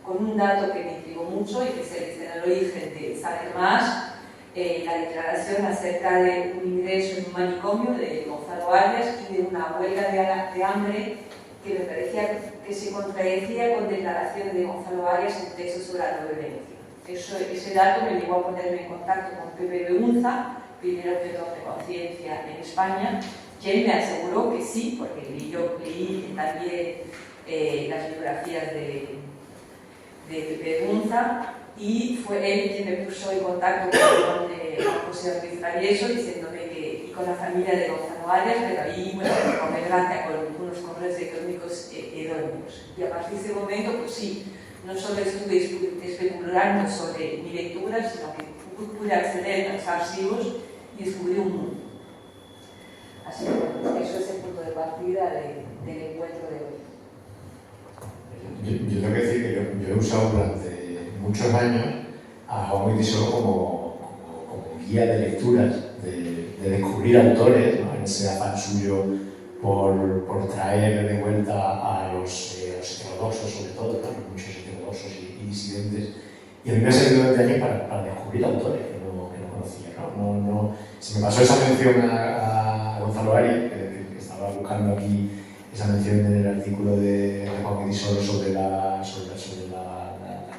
con un dato que me intrigó mucho y que se dice en el origen de Saber Más, la declaración acerca de un ingreso en un manicomio de Gonzalo Arias y de una huelga de hambre que me parecía que se contradecía con declaraciones de Gonzalo Arias en textos sobre la no violencia. Ese dato me llevó a ponerme en contacto con Pepe Beunza, primer objetor de conciencia en España, quien me aseguró que sí, porque leí también las biografías de Pepe Beunza, y fue él quien me puso en contacto con José Ruiz Travieso, diciéndome que, y con la familia de Gonzalo Arias, pero ahí, bueno, con gracia, con unos correos electrónicos idóneos. Y a partir de ese momento, pues sí, no solo estuve especulando sobre mi lectura, sino que pude acceder a los archivos y descubrí un mundo. Así que eso es el punto de partida del encuentro de hoy. Yo tengo que decir que yo he usado durante muchos años a Juan Goytisolo como guía de lecturas, de descubrir autores, ¿no? En ese afán suyo por traer de vuelta a los heterodoxos, sobre todo, ¿no? Muchos heterodoxos y disidentes. Y a mí me ha servido este año para descubrir autores que no conocía, ¿no? Se me pasó esa mención a Gonzalo Arias, que estaba buscando aquí esa mención en el artículo de Juan Goytisolo sobre la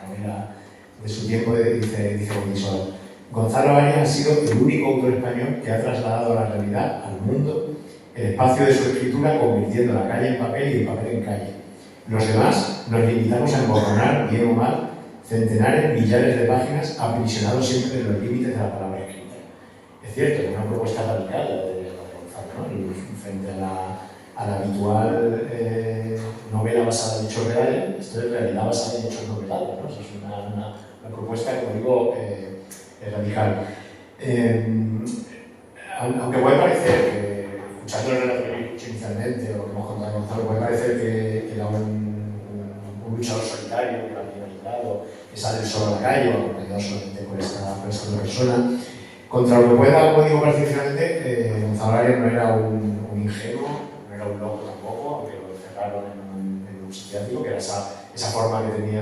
novela de su tiempo, dice Juan Goytisolo: Gonzalo Arias ha sido el único autor español que ha trasladado a la realidad, al mundo, el espacio de su escritura, convirtiendo la calle en papel y el papel en calle. Los demás nos limitamos a emborronar, bien o mal, centenares, millares de páginas, aprisionados siempre en los límites de la palabra escrita. Es cierto, es una propuesta radical de Gonzalo, ¿no? Frente a la habitual novela basada en hechos reales, esto es realidad basada en hechos novelados, ¿no? Eso es una propuesta, como digo, radical. Aunque puede parecer que, escuchando el relato que escuché inicialmente, o lo que hemos contado de Gonzalo, puede parecer que era un luchador solitario, que era marginalizado, que sale solo a la calle, o acompañado solamente por esta otra persona. Contra lo que pueda, como digo, parecer finalmente, Gonzalo Arias no era un ingenuo, no era un loco tampoco, aunque lo encerraron en un psiquiátrico, que era esa forma que tenía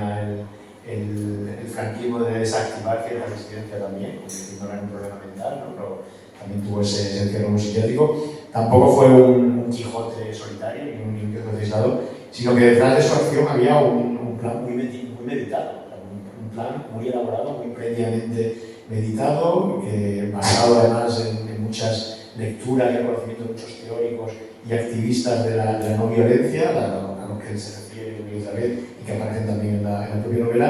el franquismo de desactivar cierta resistencia también, porque no era un problema mental, ¿no? Pero también tuvo ese encierro en un psiquiátrico. Tampoco fue un Quijote solitario, ni un Quijote aislado, sino que detrás de su acción había un plan muy meditado, un plan muy elaborado, muy previamente meditado, basado además en muchas lecturas y el conocimiento de muchos teóricos y activistas de la no violencia, a los que se refiere Elizabeth y que aparecen también en la propia novela,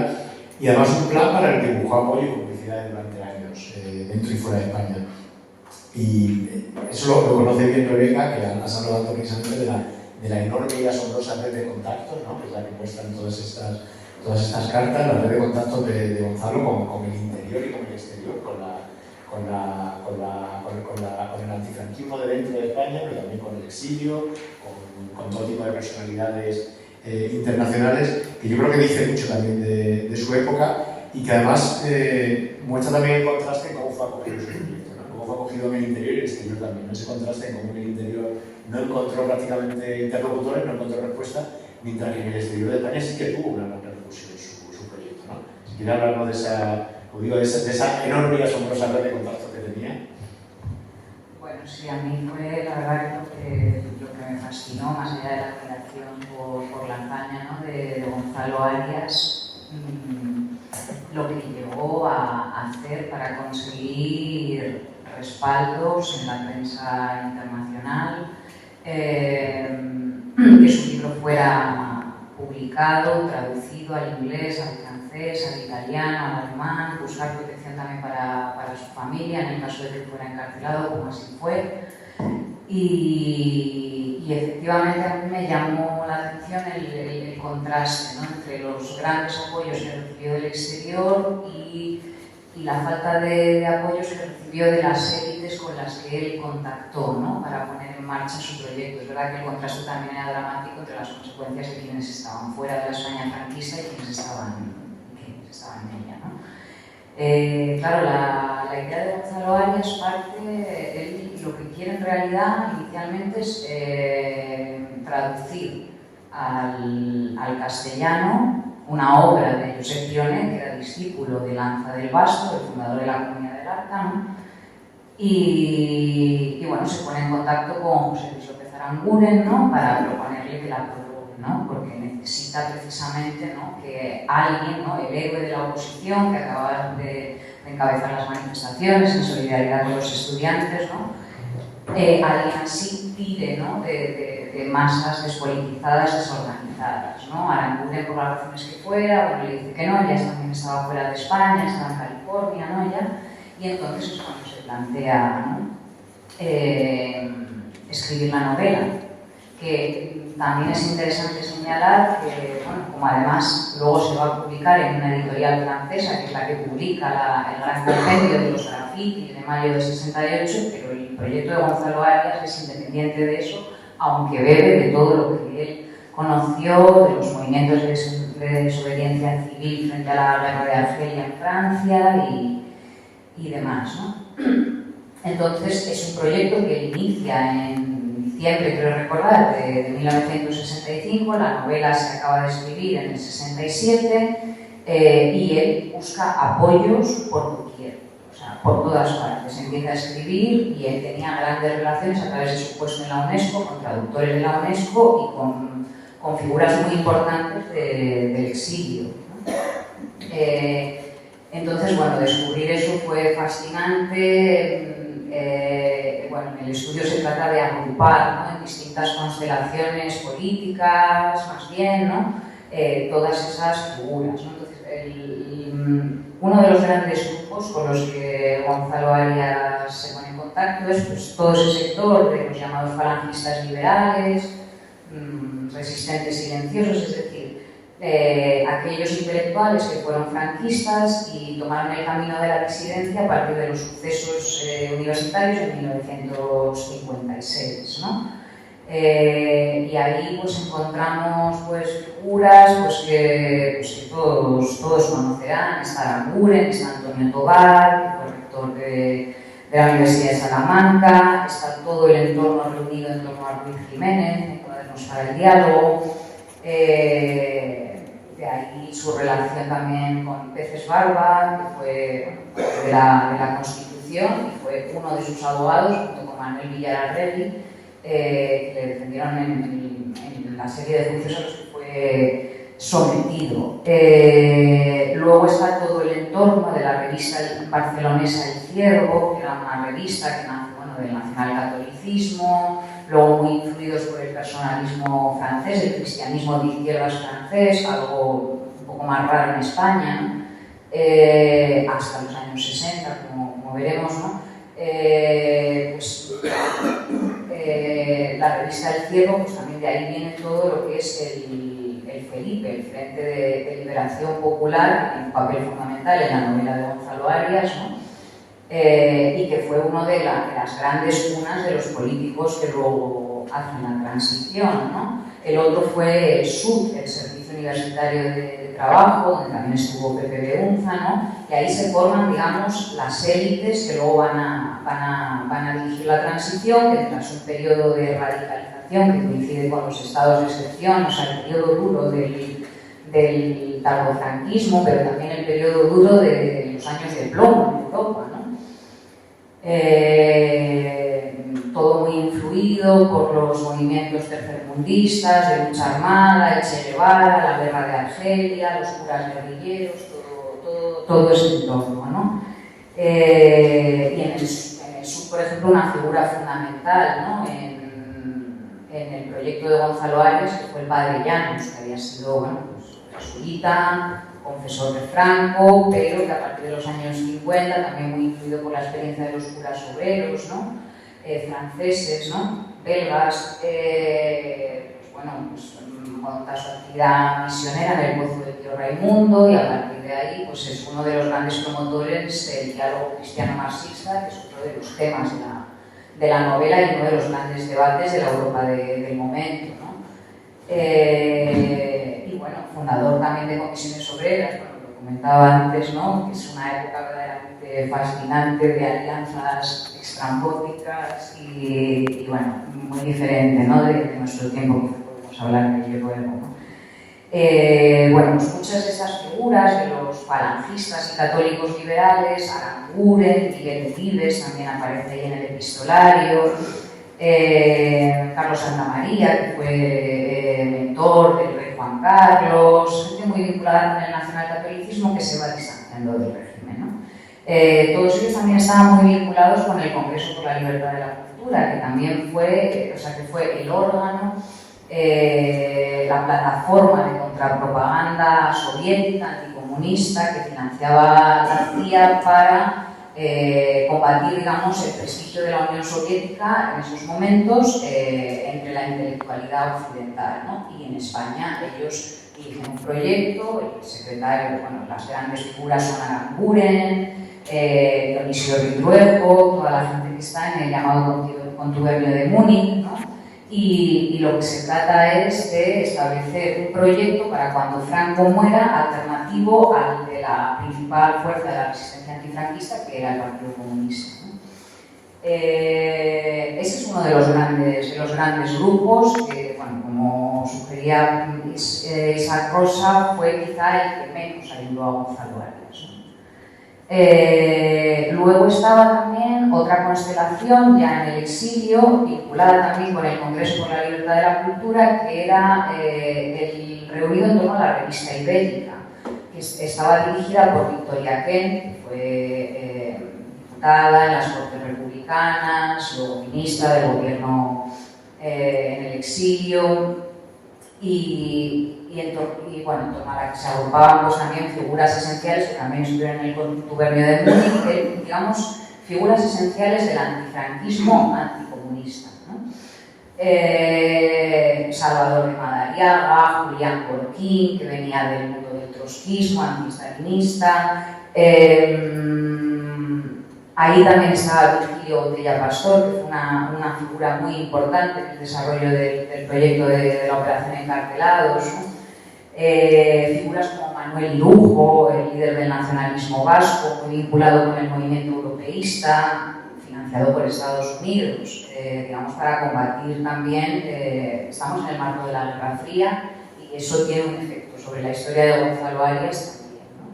y además un plan para el que buscó apoyo y complicidades durante años, dentro y fuera de España. Y eso lo conoce bien Rebeca, que has hablado precisamente de la enorme y asombrosa red de contactos, ¿no? Que es la que muestran todas estas cartas, la red de contactos de Gonzalo con el interior y con el exterior, con el antifranquismo de dentro de España, pero también con el exilio, con todo tipo de personalidades internacionales, que yo creo que dice mucho también de su época y que además muestra también el contraste en cómo fue acogido su proyecto, ¿no? Cómo fue acogido en el interior y el exterior también, ¿no? Ese contraste en cómo en el interior no encontró prácticamente interlocutores, no encontró respuesta, mientras que en el exterior de España sí que tuvo una gran repercusión su proyecto, ¿no? Si quiere hablarnos de esa enorme y asombrosa red de contactos que tenía. Bueno, sí, a mí fue la verdad lo que me fascinó, más allá de la admiración por la hazaña, ¿no? de Gonzalo Arias, lo que llevó a hacer para conseguir respaldos en la prensa internacional, que su libro fuera publicado, traducido al inglés, al francés, al italiano, al alemán, buscar protección también para su familia en el caso de que fuera encarcelado, como así fue. Y efectivamente a mí me llamó la atención el contraste, ¿no? Entre los grandes apoyos que recibió del exterior y la falta de apoyos que recibió de las élites con las que él contactó, ¿no? Para poner en marcha su proyecto. Es verdad que el contraste también era dramático entre las consecuencias de quienes estaban fuera de la España franquista y quienes estaban en ella, ¿no? Claro, la idea de Gonzalo Arias parte, él lo que quiere en realidad inicialmente es traducir al castellano una obra de Josep Pioner, que era discípulo de Lanza del Basto, el fundador de la Comunidad del Arca, ¿no? Y bueno, se pone en contacto con José Luis López Aranguren, ¿no? Para proponerle que la prorrogue, ¿no? Porque necesita precisamente, ¿no? Que alguien, ¿no? El héroe de la oposición, que acaba de encabezar las manifestaciones en solidaridad con los estudiantes, ¿no? Alguien así tire, ¿no? de masas despolitizadas, desorganizadas, ¿no? Aranguren, por las razones que fuera, bueno, le dice que no, ella también estaba fuera de España, estaba en California, ¿no? Y entonces es cuando se plantea, ¿no? Escribir la novela. que también es interesante señalar que, bueno, como además luego se va a publicar en una editorial francesa, que es la que publica el gran compendio de los grafitis de mayo de 68, pero el proyecto de Gonzalo Arias es independiente de eso, aunque bebe de todo lo que él conoció, de los movimientos de desobediencia civil frente a la guerra de Argelia en Francia y demás, ¿no? Entonces es un proyecto que inicia en diciembre, creo recordar, de 1965, la novela se acaba de escribir en el 67 y él busca apoyos por doquier, o sea, por todas partes. Empieza a escribir y él tenía grandes relaciones a través de su puesto en la UNESCO, con traductores de la UNESCO y con figuras muy importantes del exilio, ¿no? Entonces, bueno, descubrir eso fue fascinante. Bueno, en el estudio se trata de agrupar, ¿no?, en distintas constelaciones políticas, más bien, ¿no?, todas esas figuras, ¿no? Entonces, uno de los grandes grupos con los que Gonzalo Arias se pone en contacto es, pues, todo ese sector de los llamados falangistas liberales, resistentes silenciosos, es decir, aquellos intelectuales que fueron franquistas y tomaron el camino de la disidencia a partir de los sucesos universitarios de 1956, ¿no? Y ahí pues encontramos pues figuras pues, que todos conocerán. Está Aranguren, está Antonio Tobar, que fue rector de la Universidad de Salamanca, está todo el entorno reunido en torno a Ruiz Jiménez, en Cuadernos para el Diálogo. De ahí su relación también con Peces Barba, que fue de la Constitución y fue uno de sus abogados, junto con Manuel Villararregui, que le defendieron en la serie de juicios a los que fue sometido. Luego está todo el entorno de la revista barcelonesa El Ciervo, que era una revista que nació, bueno, del nacionalcatolicismo, luego muy influidos por el personalismo francés, el cristianismo de izquierdas francés, algo un poco más raro en España, ¿no? Hasta los años 60, como veremos, ¿no? La revista El Ciervo, pues también de ahí viene todo lo que es el Felipe, el Frente de Liberación Popular, que tiene un papel fundamental en la novela de Gonzalo Arias, ¿no? Y que fue una de las grandes cunas de los políticos que luego hacen la transición, ¿no? El otro fue el SUT, el Servicio Universitario de Trabajo, donde también estuvo Pepe Beunza, ¿no? Y ahí se forman, digamos, las élites que luego van a dirigir la transición, que tras un periodo de radicalización que coincide con los estados de excepción, o sea, el periodo duro del tardofranquismo, pero también el periodo duro de los años de plomo en Europa, ¿no? Todo muy influido por los movimientos tercermundistas, de lucha armada, el Che Guevara, la guerra de Argelia, los curas guerrilleros, todo ese entorno, ¿no? Y en el sur, por ejemplo, una figura fundamental, ¿no?, en el proyecto de Gonzalo Arias, que fue el padre Llanos, que había sido, bueno, pues, jesuita, confesor de Franco, pero que a partir de los años 50, también muy influido por la experiencia de los curas obreros, ¿no?, franceses, ¿no?, belgas, pues, bueno, pues, monta su actividad misionera en el Pozo del Tío Raimundo, y a partir de ahí pues, es uno de los grandes promotores del diálogo cristiano-marxista, que es otro de los temas de la novela y uno de los grandes debates de la Europa del momento, ¿no? Y bueno, fundador también de comisiones obreras, bueno, lo comentaba antes, ¿no?, que es una época verdaderamente fascinante de alianzas extrambóticas y bueno, muy diferente, ¿no?, de nuestro tiempo, que podemos hablar de ello luego, ¿no? Bueno, pues muchas de esas figuras de los falangistas y católicos liberales, Aranguren, Miguel Vives también aparece ahí en el epistolario, Carlos Santamaría, que fue mentor del rey Juan Carlos, gente muy vinculada con el nacionalcatolicismo que se va distanciando del régimen, ¿no? Todos ellos también estaban muy vinculados con el Congreso por la Libertad de la Cultura, que también fue, que fue el órgano, la plataforma de contrapropaganda soviética, anticomunista, que financiaba la CIA para combatir, digamos, el prestigio de la Unión Soviética en esos momentos entre la intelectualidad occidental, ¿no? Y en España ellos dirigen un proyecto, el secretario, bueno, las grandes figuras son Aranguren, Dionisio Ridruejo, toda la gente que está en el llamado contubernio de Múnich, ¿no? Y lo que se trata es de establecer un proyecto para cuando Franco muera, alternativo al de la principal fuerza de la resistencia antifranquista, que era el Partido Comunista, ¿no? Ese es uno de los grandes grupos que, bueno, como sugería Isaac Rosa, fue quizá el que menos ayudó a Gonzalo Arias, ¿no? Luego estaba también otra constelación ya en el exilio, vinculada también con el Congreso por la Libertad de la Cultura, que era el reunido en torno a la revista Ibérica, que estaba dirigida por Victoria Kent, que fue diputada en las Cortes Republicanas, luego ministra del gobierno en el exilio, y bueno, en torno a la que se agrupaban pues, también figuras esenciales que también estuvieron en el contubernio de Múnich, digamos, figuras esenciales del antifranquismo anticomunista, ¿no? Salvador de Madariaga, Julián Corquín, que venía del mundo del trotskismo, antistalinista. Ahí también estaba Virgilio Tella Pastor, que fue una figura muy importante en el desarrollo del proyecto de la Operación Encarcelados, ¿no? Figuras como Manuel Lujo, el líder del nacionalismo vasco, muy vinculado con el movimiento europeísta, financiado por Estados Unidos, digamos, para combatir también, estamos en el marco de la Guerra Fría y eso tiene un efecto sobre la historia de Gonzalo Arias también, ¿no?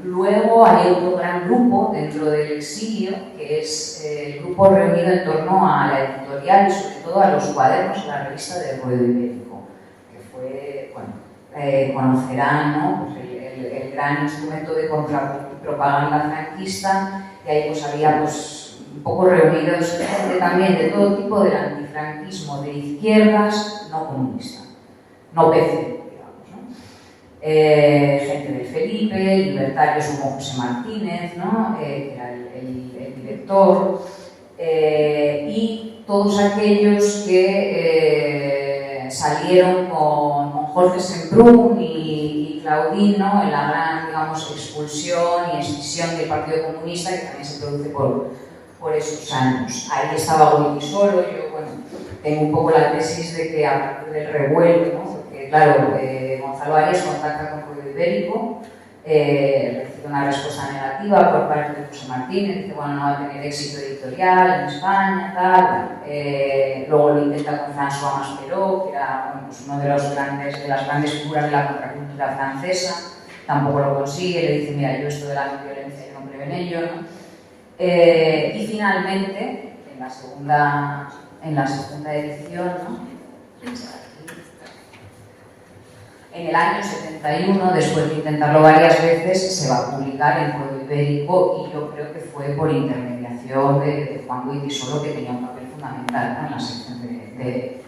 Luego hay otro gran grupo dentro del exilio, que es el grupo reunido en torno a la editorial y sobre todo a los cuadernos de la revista del Ruedo Ibérico, que fue, bueno, conocerán, ¿no? Pues el gran instrumento de contrapropaganda franquista, y ahí pues había pues, un poco reunidos gente también de todo tipo del antifranquismo de izquierdas, no comunista, no PC. Gente de Felipe, libertarios como José Martínez, ¿no? Que era el director, y todos aquellos que salieron con Jorge Semprún y Claudín, ¿no? En la gran, digamos, expulsión y escisión del Partido Comunista, que también se produce por esos años. Ahí estaba Goytisolo. Yo, bueno, tengo un poco la tesis de que a partir del revuelo, ¿no? Porque, claro, Gonzalo Arias contacta con Ruedo Ibérico, recibe una respuesta negativa por parte de José Martínez, dice, bueno, no va a tener éxito editorial en España, tal. Luego lo intenta con François Masperó, que era, bueno, pues uno de las grandes figuras de la contracultura francesa, tampoco lo consigue, le dice, mira, yo esto de la no violencia yo no creo en ello, ¿no? Y finalmente, en la segunda edición, ¿no? En el año 71, después de intentarlo varias veces, se va a publicar el Ruedo Ibérico, y yo creo que fue por intermediación de Juan Goytisolo, que tenía un papel fundamental, ¿no? En la sección de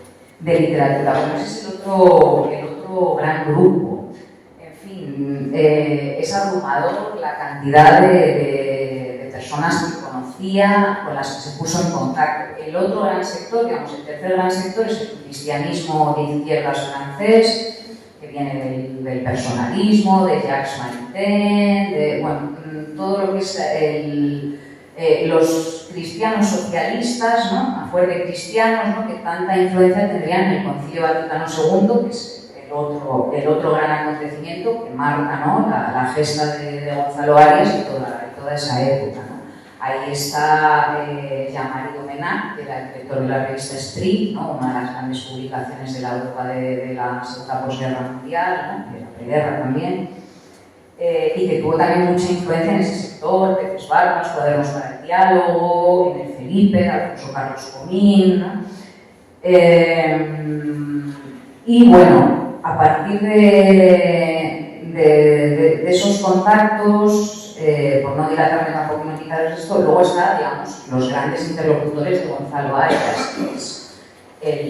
literatura. Bueno, ese es el otro gran grupo. En fin, es abrumador la cantidad de personas que conocía, con las que se puso en contacto. El otro gran sector, digamos, el tercer gran sector, es el cristianismo de izquierdas francés, que viene del personalismo, de Jacques Maritain, de, bueno, todo lo que es los cristianos socialistas, ¿no? Afuera de cristianos, ¿no? Que tanta influencia tendrían en el Concilio Vaticano II, que es el otro gran acontecimiento que marca, ¿no? la gesta de Gonzalo Arias y toda esa época, ¿no? Ahí está Jean-Marie Domenach, que era el director de la revista Street, ¿no? Una de las grandes publicaciones de la Europa de la segunda posguerra mundial, ¿no? De la preguerra también, y que tuvo también mucha influencia en ese sector, Peces Barbas, Cuadernos para el Diálogo, en el Felipe, Alfonso Carlos Comín, ¿no? Y bueno, a partir de esos contactos, por no dilatarme tampoco no quitarles esto, luego está, digamos, los grandes interlocutores de Gonzalo Arias, que es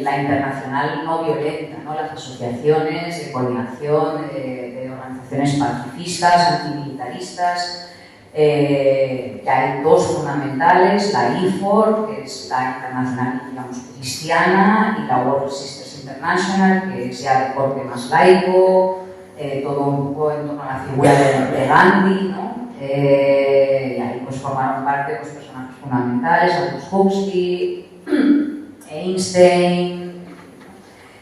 la internacional no violenta, ¿no? Las asociaciones de coordinación de organizaciones pacifistas, antimilitaristas, hay dos fundamentales, la IFOR, que es la internacional, digamos, cristiana, y la World Sisters International, que es ya de corte más laico, todo un poco en torno a la figura de Gandhi, ¿no? Y ahí pues formaron parte pues, personajes fundamentales, Aldous Huxley, Einstein,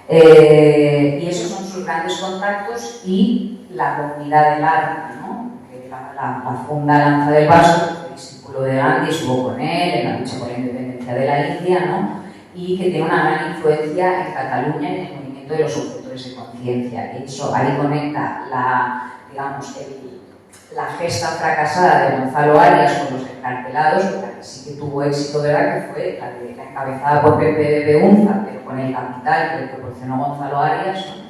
y esos son sus grandes contactos, y la comunidad del arte, ¿no? Que la funda Lanza del Vaso, el discípulo de Gandhi, estuvo con él en la lucha por la independencia de la India, ¿no? Y que tiene una gran influencia en Cataluña en el movimiento de los objetores de conciencia. De hecho, ahí conecta la gesta fracasada de Gonzalo Arias con los encarcelados, la que sí que tuvo éxito de verdad, que fue la encabezada por Pepe de Beunza, pero con el capital que le proporcionó Gonzalo Arias, ¿no?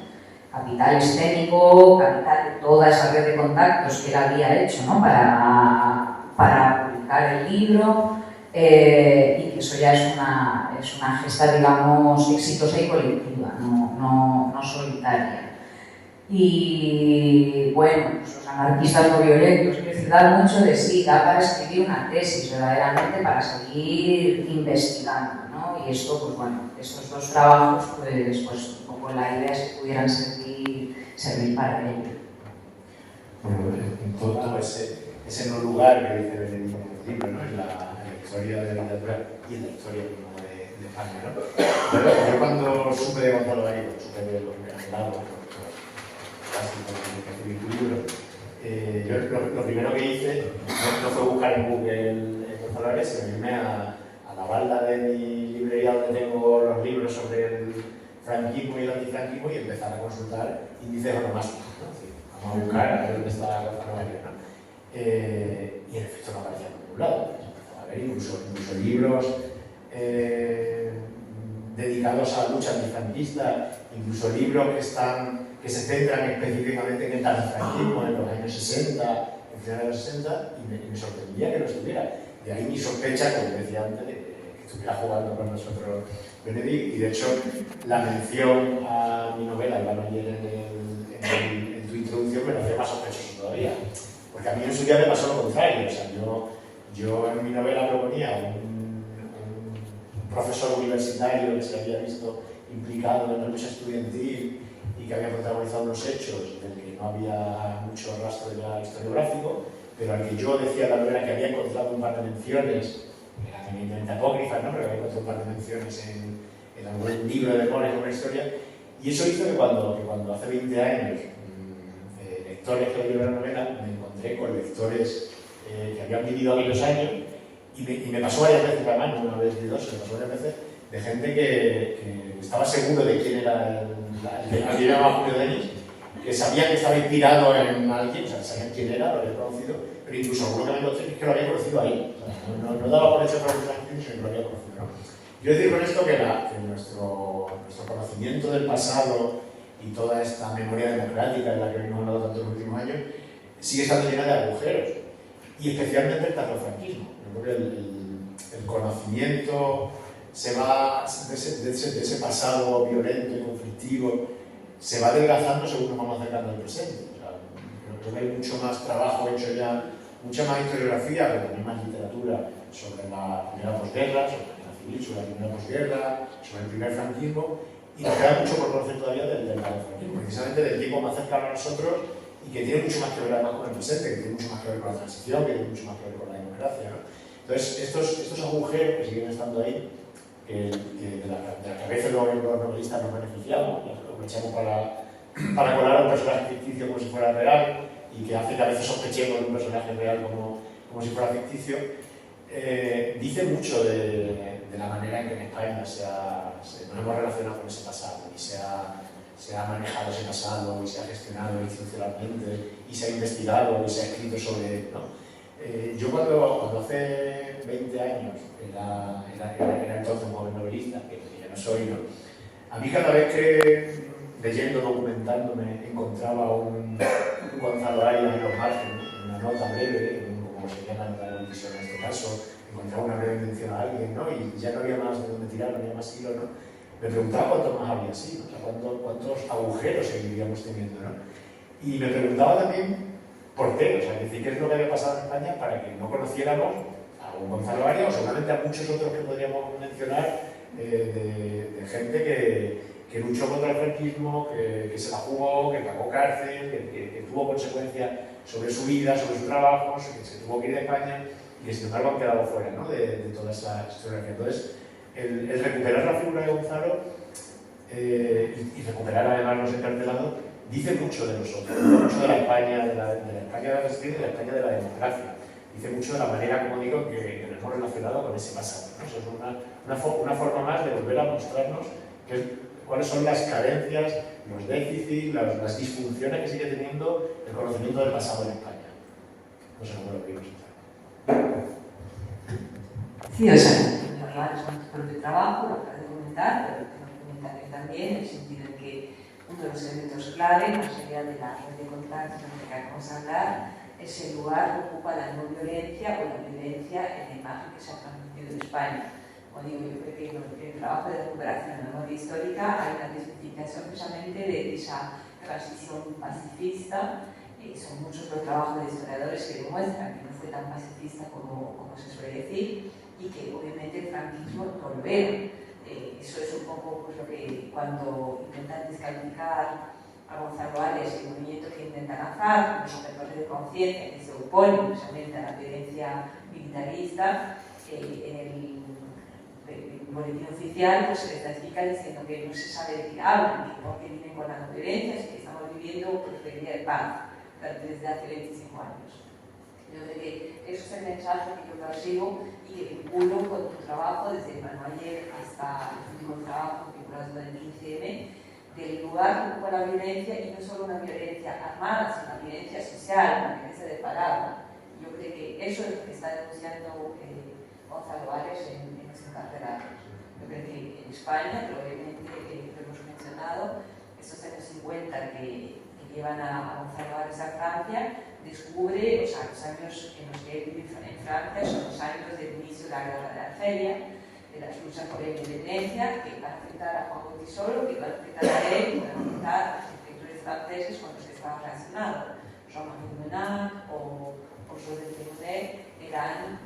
Capital escénico, capital de toda esa red de contactos que él había hecho, ¿no? para publicar el libro, y que eso ya es una gesta, digamos, exitosa y colectiva, no solitaria. Y bueno, pues los anarquistas no violentos, quiero decir, da mucho de sí, da para escribir una tesis verdaderamente, para seguir investigando, ¿no? Y esto, pues bueno, estos dos trabajos, pues un poco la idea es que pudieran servir para ello. Bueno, en todo ese no lugar que dice Benedicto en el libro, ¿no? En la historia de la literatura y en la historia de España, ¿no? Pero yo cuando supe de Gonzalo Arias, supe de lo que ha hablado, yo lo primero que hice no fue buscar en Google Gonzalo Arias, sino irme a la balda de mi librería donde tengo los libros sobre el franquismo y el antifranquismo y empezar a consultar índices onomásticos, ¿no? Vamos a buscar a ver dónde está Gonzalo Arias, ¿no? Y en efecto no aparecía por ningún lado. Empezaba a ver incluso libros dedicados a la lucha antifranquista, incluso libros que se centran específicamente en el antifranquismo en los años 60, en finales de los 60, y me sorprendía que no estuviera. De ahí mi sospecha, como decía antes, de que estuviera jugando con nosotros Benedict, y de hecho la mención a mi novela, Iván ayer en tu introducción, me lo hacía más sospechoso todavía. Porque a mí en su día me pasó lo contrario. O sea, yo en mi novela proponía un profesor universitario que se había visto implicado en la lucha estudiantil y que había protagonizado unos hechos del que no había mucho rastro ya historiográfico, pero al que yo decía en la novela que había encontrado un par de menciones, que eran evidentemente apócrifas, ¿no? Pero había encontrado un par de menciones en algún libro de memorias o una historia, y eso hizo que cuando hace 20 años lectores que leyeron la novela, me encontré con lectores que habían vivido aquellos años, y me pasó varias veces, además, no una vez ni dos, me pasó varias veces, de gente que estaba seguro de quién era el que llamaba Julio Denis, que sabía que estaba inspirado en alguien, o sea, sabían quién era, lo había conocido, pero incluso alguno que me encontré es que lo había conocido ahí. O sea, no daba por hecho para un franquismo, sino que lo había conocido, ¿no? Quiero decir con esto que nuestro conocimiento del pasado y toda esta memoria democrática de la que hemos hablado tanto en los últimos años sigue estando llena de agujeros, y especialmente el tardofranquismo. Yo creo que el conocimiento se va de ese pasado violento y conflictivo, se va desgazando según nos vamos acercando al presente. O sea, creo que hay mucho más trabajo hecho ya, mucha más historiografía, pero también más literatura sobre la primera posguerra, sobre la guerra civil, sobre la primera posguerra, sobre el primer franquismo, y nos queda mucho por conocer todavía del franquismo, precisamente del tiempo más cercano a nosotros y que tiene mucho más que ver además con el presente, que tiene mucho más que ver con la transición, que tiene mucho más que ver con la democracia, ¿no? Entonces, estos agujeros que siguen estando ahí, que de la que a veces los novelistas nos beneficiamos, los aprovechamos para colar a un personaje ficticio como si fuera real, y que hace que a veces sospechemos de un personaje real como si fuera ficticio, dice mucho de la manera en que en España nos hemos relacionado con ese pasado, y se ha manejado ese pasado, y se ha gestionado institucionalmente, y se ha investigado, y se ha escrito sobre, ¿no? Yo cuando hace 20 años era entonces un joven novelista, que ya no soy, ¿no? A mí cada vez que, leyendo, documentándome, encontraba un Gonzalo Arias en los márgenes, una nota breve, como sería la nota de la edición en este caso, encontraba una breve mención a alguien, ¿no? Y ya no había más de dónde tirar, no había más hilo, ¿no? Me preguntaba cuánto más había sido, o sea, cuántos agujeros seguiríamos teniendo, ¿no? Y me preguntaba también ¿Por qué? O sea, decir, ¿qué es lo que había pasado en España para que no conociéramos a un Gonzalo Arias o seguramente a muchos otros que podríamos mencionar de gente que luchó contra el franquismo, que se la jugó, que pagó cárcel, que tuvo consecuencias sobre su vida, sobre su trabajo, que se tuvo que ir de España y que sin embargo han quedado fuera, ¿no?, de toda esa historia. Entonces, el recuperar la figura de Gonzalo y recuperar además los encarcelados dice mucho de nosotros, mucho de la España de la resistencia y de la España de la democracia. Dice mucho de la manera, como digo, que nos hemos relacionado con ese pasado, ¿no? Eso es una forma más de volver a mostrarnos cuáles son las carencias, los déficits, las disfunciones que sigue teniendo el conocimiento del pasado en España. No sé cómo lo vimos. Sí, o sea, es nuestro propio trabajo, lo acabo de comentar, pero tengo que comentar también en el sentido en que uno de los elementos clave, más allá de la red de contactos de la que acabamos de hablar, es el lugar que ocupa la no violencia o la violencia en la imagen que se ha transmitido en España. Como digo, yo creo que en el trabajo de recuperación de la memoria histórica hay una desmitificación precisamente de esa transición pacifista. Son muchos los trabajos de historiadores que demuestran que no fue tan pacifista como se suele decir y que obviamente el franquismo no lo era. Eso es un poco pues, lo que cuando intentan descalificar a Gonzalo Arias y el movimiento que intentan lanzar, los objetores de conciencia que se oponen precisamente a la violencia militarista, en el boletín oficial pues, se les clasifica diciendo que no se sabe de qué hablan, que por qué vienen con la no violencia, que estamos viviendo prosperidad de paz desde hace 25 años. Yo creo que eso es el mensaje que yo persigo y que vinculo con tu trabajo desde Manuel hasta los últimos trabajos vinculados con el 15M, del lugar que ocupa la violencia y no solo una violencia armada, sino una violencia social, una violencia de palabra. Yo creo que eso es lo que está denunciando Gonzalo Arias en los encarcelados. Yo creo que en España, probablemente lo hemos mencionado, estos años 50 que llevan a Gonzalo Arias a Francia, descubre, o sea, los años en los que él vive en Francia son los años del inicio de la guerra de Argelia, de las luchas por la independencia, que van a afectar a Juan Goytisolo, que van a afectar a él, que van a afectar a los escritores franceses con los que estaba relacionado. Jean-Marie Menard o Joseph Demonet eran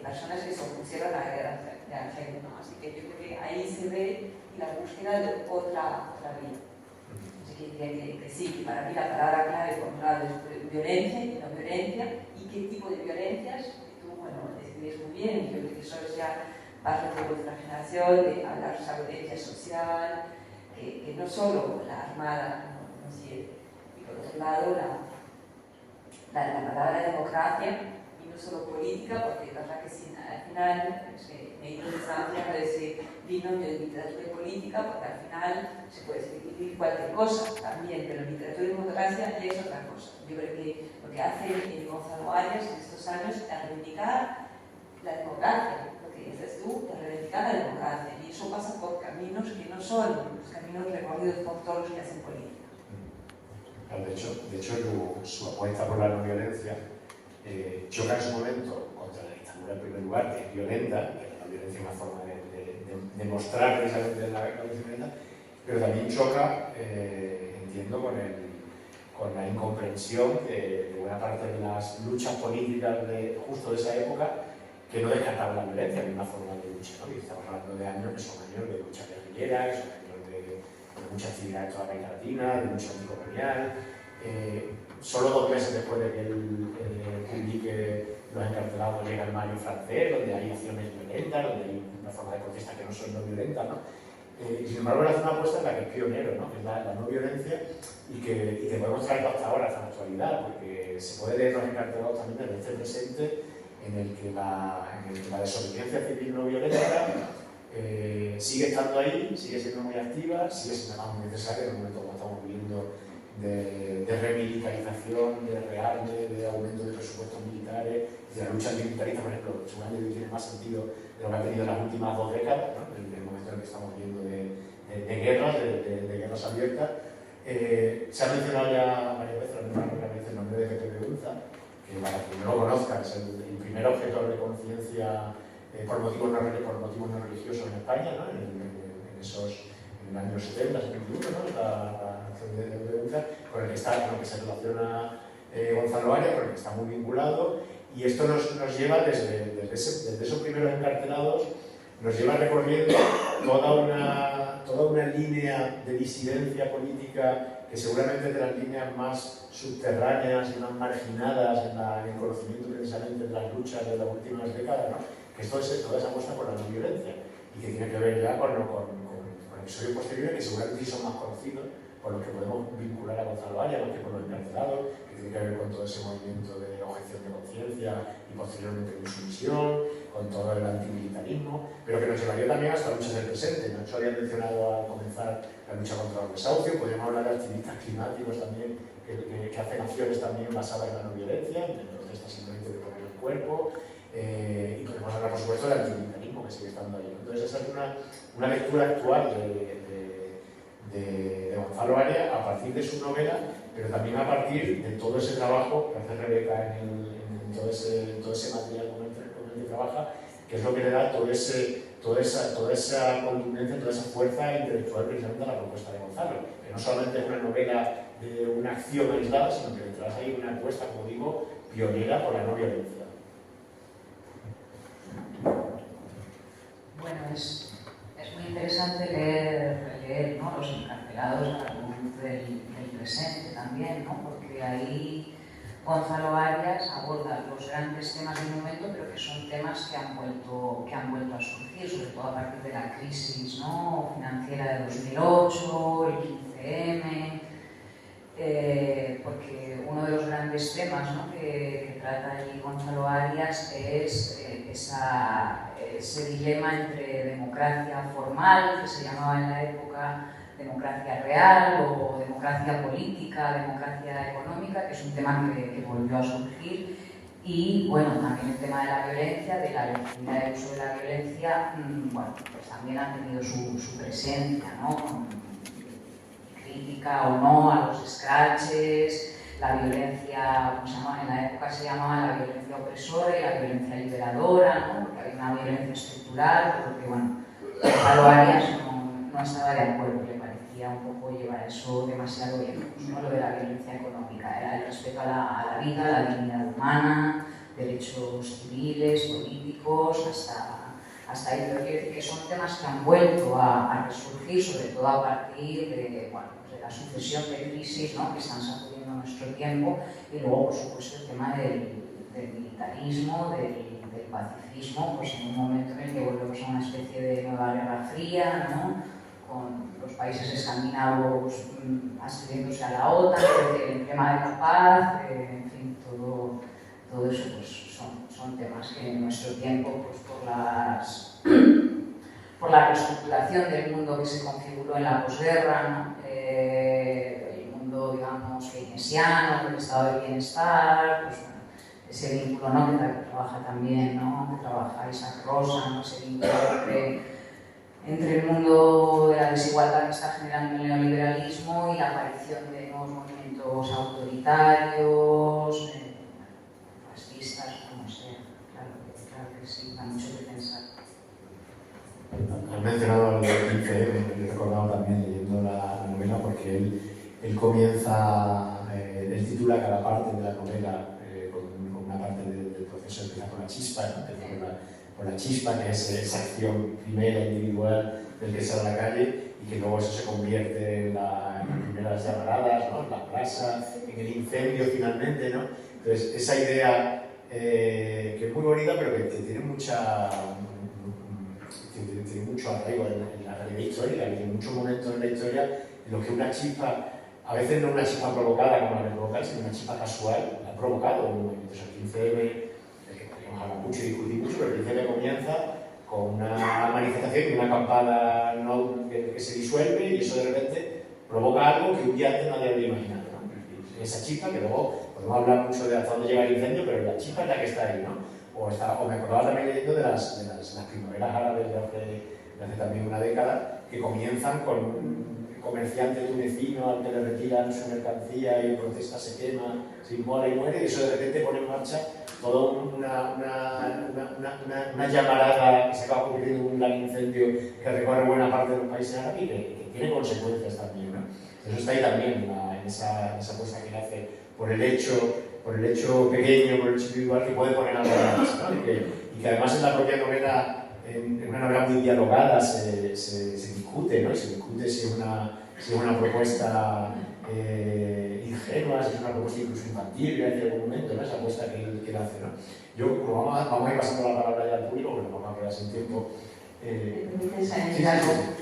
personas que se opusieron a la guerra de Argelia, ¿no? Así que yo creo que ahí se ve la búsqueda de otra vía. Así que sí, que para mí la palabra clave por un lado es violencia y no violencia, y qué tipo de violencias, que tú, bueno, describes muy bien, y yo creo que eso es ya parte de vuestra generación, de hablar de esa violencia social, que no solo la armada no sirve. Y por otro lado, la palabra democracia, y no solo política, porque es verdad que sí, al final me he ido distanciando de ese binomio de literatura y política, porque al final se puede escribir cualquier cosa también, pero literatura y democracia ya es otra cosa. Yo creo que lo que hace Gonzalo Arias en estos años es reivindicar la democracia, lo que dices tú, de reivindicar la democracia, y eso pasa por caminos que no son los caminos recorridos por todos los que hacen política. De hecho su apuesta por la no violencia choca en su momento contra la dictadura en primer lugar, que es violenta, que la violencia es una forma de mostrar precisamente la violenta, pero también choca, entiendo, con la incomprensión de buena parte de las luchas políticas justo de esa época, que no descartaban la violencia de una forma de lucha, ¿no? Y estamos hablando de años que son años de lucha guerrillera, que son años de mucha actividad en toda América Latina, de lucha anticolonial. Solo 2 meses después de que él publique Los encarcelados llega el Mayo francés, donde hay acciones violentas, donde hay una forma de protesta que no son no violentas, ¿no? Y sin embargo, él hace una apuesta en la que es pionero, ¿no? Que es la no violencia y que podemos traerlo hasta ahora, hasta la actualidad, porque se puede leer Los encarcelados también desde este presente en el que la desobediencia civil no violenta sigue estando ahí, sigue siendo muy activa, sigue siendo más muy necesaria en el momento como estamos viviendo de remilitarización, de rearme, de aumento de presupuestos militares, de la lucha antimilitarista, por ejemplo, seguramente tiene más sentido de lo que ha tenido en las últimas 2 décadas, ¿no? En el momento en el que estamos viendo de guerras, de guerras abiertas. Se ha mencionado ya varias veces, el nombre de Pepe Beunza, que para quien no lo conozca es el primer objetor de conciencia por motivos no religiosos en España, ¿no? En el año 70, 71, ¿no? La acción de Beunza, con el que se relaciona Gonzalo Arias, porque está muy vinculado, y esto nos lleva desde esos primeros encarcelados, nos lleva recorriendo toda una línea de disidencia política que seguramente es de las líneas más subterráneas y más marginadas en el conocimiento precisamente de las luchas de las últimas décadas, ¿no? Que es toda esa apuesta por la no violencia y que tiene que ver ya con episodios posteriores que seguramente sí son más conocidos, por los que podemos vincular a Gonzalo Arias, más que por los encarcelados, que tiene que ver con todo ese movimiento de objeción de conciencia y posteriormente de insumisión, con todo el antimilitarismo, pero que nos llevaría también hasta luchas del presente. Nacho había mencionado al comenzar la lucha contra los desahucios, podríamos hablar de activistas climáticos también, que hacen acciones también basadas en la no violencia, en protestas simplemente de poner el cuerpo, y podemos hablar, por supuesto, del antimilitarismo, que sigue estando ahí. Entonces, esa es una lectura actual de Gonzalo Arias a partir de su novela, pero también a partir de todo ese trabajo que hace Rebeca en todo ese material con el que trabaja, que es lo que le da toda esa contundencia, toda esa fuerza intelectual precisamente a la propuesta de Gonzalo, que no solamente es una novela de una acción aislada, sino que detrás hay una apuesta, como digo, pionera por la no violencia. Bueno, es muy interesante leer, ¿no?, Los encarcelados a la luz del presente también, ¿no?, porque ahí Gonzalo Arias aborda los grandes temas del momento, pero que son temas que han vuelto a surgir, sobre todo a partir de la crisis, ¿no?, financiera de 2008, el 15M, porque uno de los grandes temas, ¿no?, que trata allí Gonzalo Arias es ese dilema entre democracia formal, que se llamaba en la época democracia real, o democracia política, democracia económica, que es un tema que volvió a surgir, y bueno, también el tema de la violencia, de la legitimidad del uso de la violencia, bueno, pues también ha tenido su presencia, ¿no?, crítica o no a los scratches, la violencia, como se llama, en la época se llamaba la violencia opresora y la violencia liberadora, ¿no?, porque había una violencia estructural, porque bueno, Gonzalo Arias no estaba de acuerdo, le parecía un poco llevar eso demasiado lejos, ¿no?, lo de la violencia económica, era el respeto a la vida, a la dignidad humana, derechos civiles, políticos, hasta ahí, pero quiero decir que son temas que han vuelto a resurgir, sobre todo a partir de, bueno, de la sucesión de crisis, ¿no?, que están sacudiendo nuestro tiempo, y luego, por supuesto, el tema del militarismo, del pacifismo, pues en un momento en el que volvemos a una especie de nueva guerra fría, ¿no?, con los países escandinavos adscribiéndose a la OTAN, el tema de la paz, en fin, todo eso pues, son temas que en nuestro tiempo, pues por la reestructuración del mundo que se configuró en la posguerra, ¿no?, el mundo, digamos, keynesiano, el estado de bienestar, pues bueno, ese vínculo, ¿no?, que trabaja también, ¿no?, que trabaja Isaac Rosa, ¿no?, ese vínculo entre el mundo de la desigualdad que está generando el neoliberalismo y la aparición de nuevos movimientos autoritarios, fascistas, como sea. Claro que sí, da mucho que pensar. Has mencionado el 15M, yo he recordado también leyendo la novela porque él comienza, él titula cada parte de la novela con una parte del proceso, empieza con la chispa, ¿no?, con la chispa, que es esa acción primera, individual, del que sale a la calle y que luego eso se convierte en las primeras llamaradas, ¿no?, en la plaza, en el incendio finalmente, ¿no? Entonces, esa idea que es muy bonita, pero que tiene mucho arraigo en la realidad histórica, y en muchos momentos en la historia en los que una chispa, a veces no una chispa provocada como la que provoca, sino una chispa casual, la ha provocado en movimientos. El 15M, podríamos hablar mucho y discutir mucho, pero el 15M comienza con una manifestación y una acampada que se disuelve, y eso de repente provoca algo que un día antes nadie había imaginado, ¿no? Esa chispa, que luego podemos hablar mucho de hasta dónde llega el incendio, pero la chispa es la que está ahí, ¿no? O me acordaba también leyendo de las primaveras árabes de hace también una década, que comienzan con un comerciante tunecino al que le retiran su mercancía y protesta, se quema, se inmola y muere, y eso de repente pone en marcha toda una llamarada que se acaba convirtiendo en un gran incendio que recorre buena parte de los países árabes y que tiene consecuencias también, ¿no? Eso está ahí también en en esa apuesta que hace por el hecho pequeño, por el hecho individual, que puede poner algo más, ¿no? Y que además en la propia novela, en una novela muy dialogada, se discute, ¿no? Y se discute si es una propuesta ingenua, si es una propuesta incluso infantil en algún momento, ¿no? Esa apuesta que él hace, ¿no? Yo, como vamos a ir pasando la palabra ya al público, porque nos vamos a quedar sin tiempo.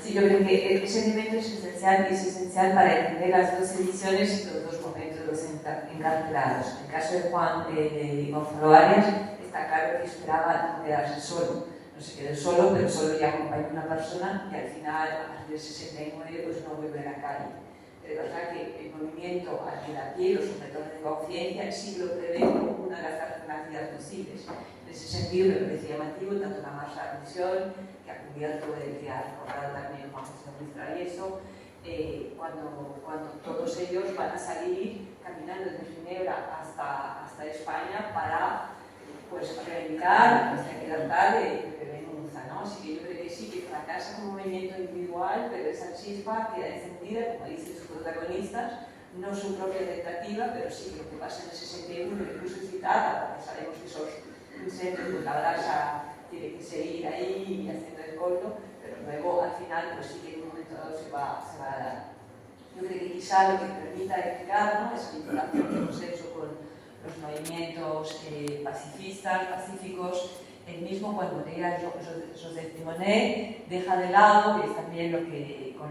Sí, yo creo que ese elemento es esencial para entender las dos ediciones y los dos momentos de los encarcelados. En el caso de Juan de Gonzalo Arias, está claro que esperaba no quedarse solo. No se quedó solo, pero solo ya acompañó a una persona y al final, a partir del 69, pues no vuelve a la calle. Pero es verdad que el movimiento de a pie, los sujetores de conciencia, sí lo prevé como una de las alternativas posibles. En ese sentido, me parece llamativo tanto la marcha de admisión, que ha cubierto el que ha recordado también Juan José Luis Travieso, cuando todos ellos van a salir caminando desde Ginebra hasta España para pues, reivindicar nuestra libertad de Venezuela, ¿no? Así que yo creo que sí, que fracasa como movimiento individual, pero esa chispa queda encendida, como dicen sus protagonistas, no su propia tentativa, pero sí lo que pasa en el 61, lo incluso citada, porque sabemos que esos incendios, pues la brasa tiene que seguir ahí y haciendo el coldo, pero luego al final pues sí que en un momento dado se va a dar. Yo creo que quizá lo que permita explicar, ¿no?, esa vinculación que hemos hecho con los movimientos pacíficos, el mismo cuando llega Joseph Timonet deja de lado, que es también lo que con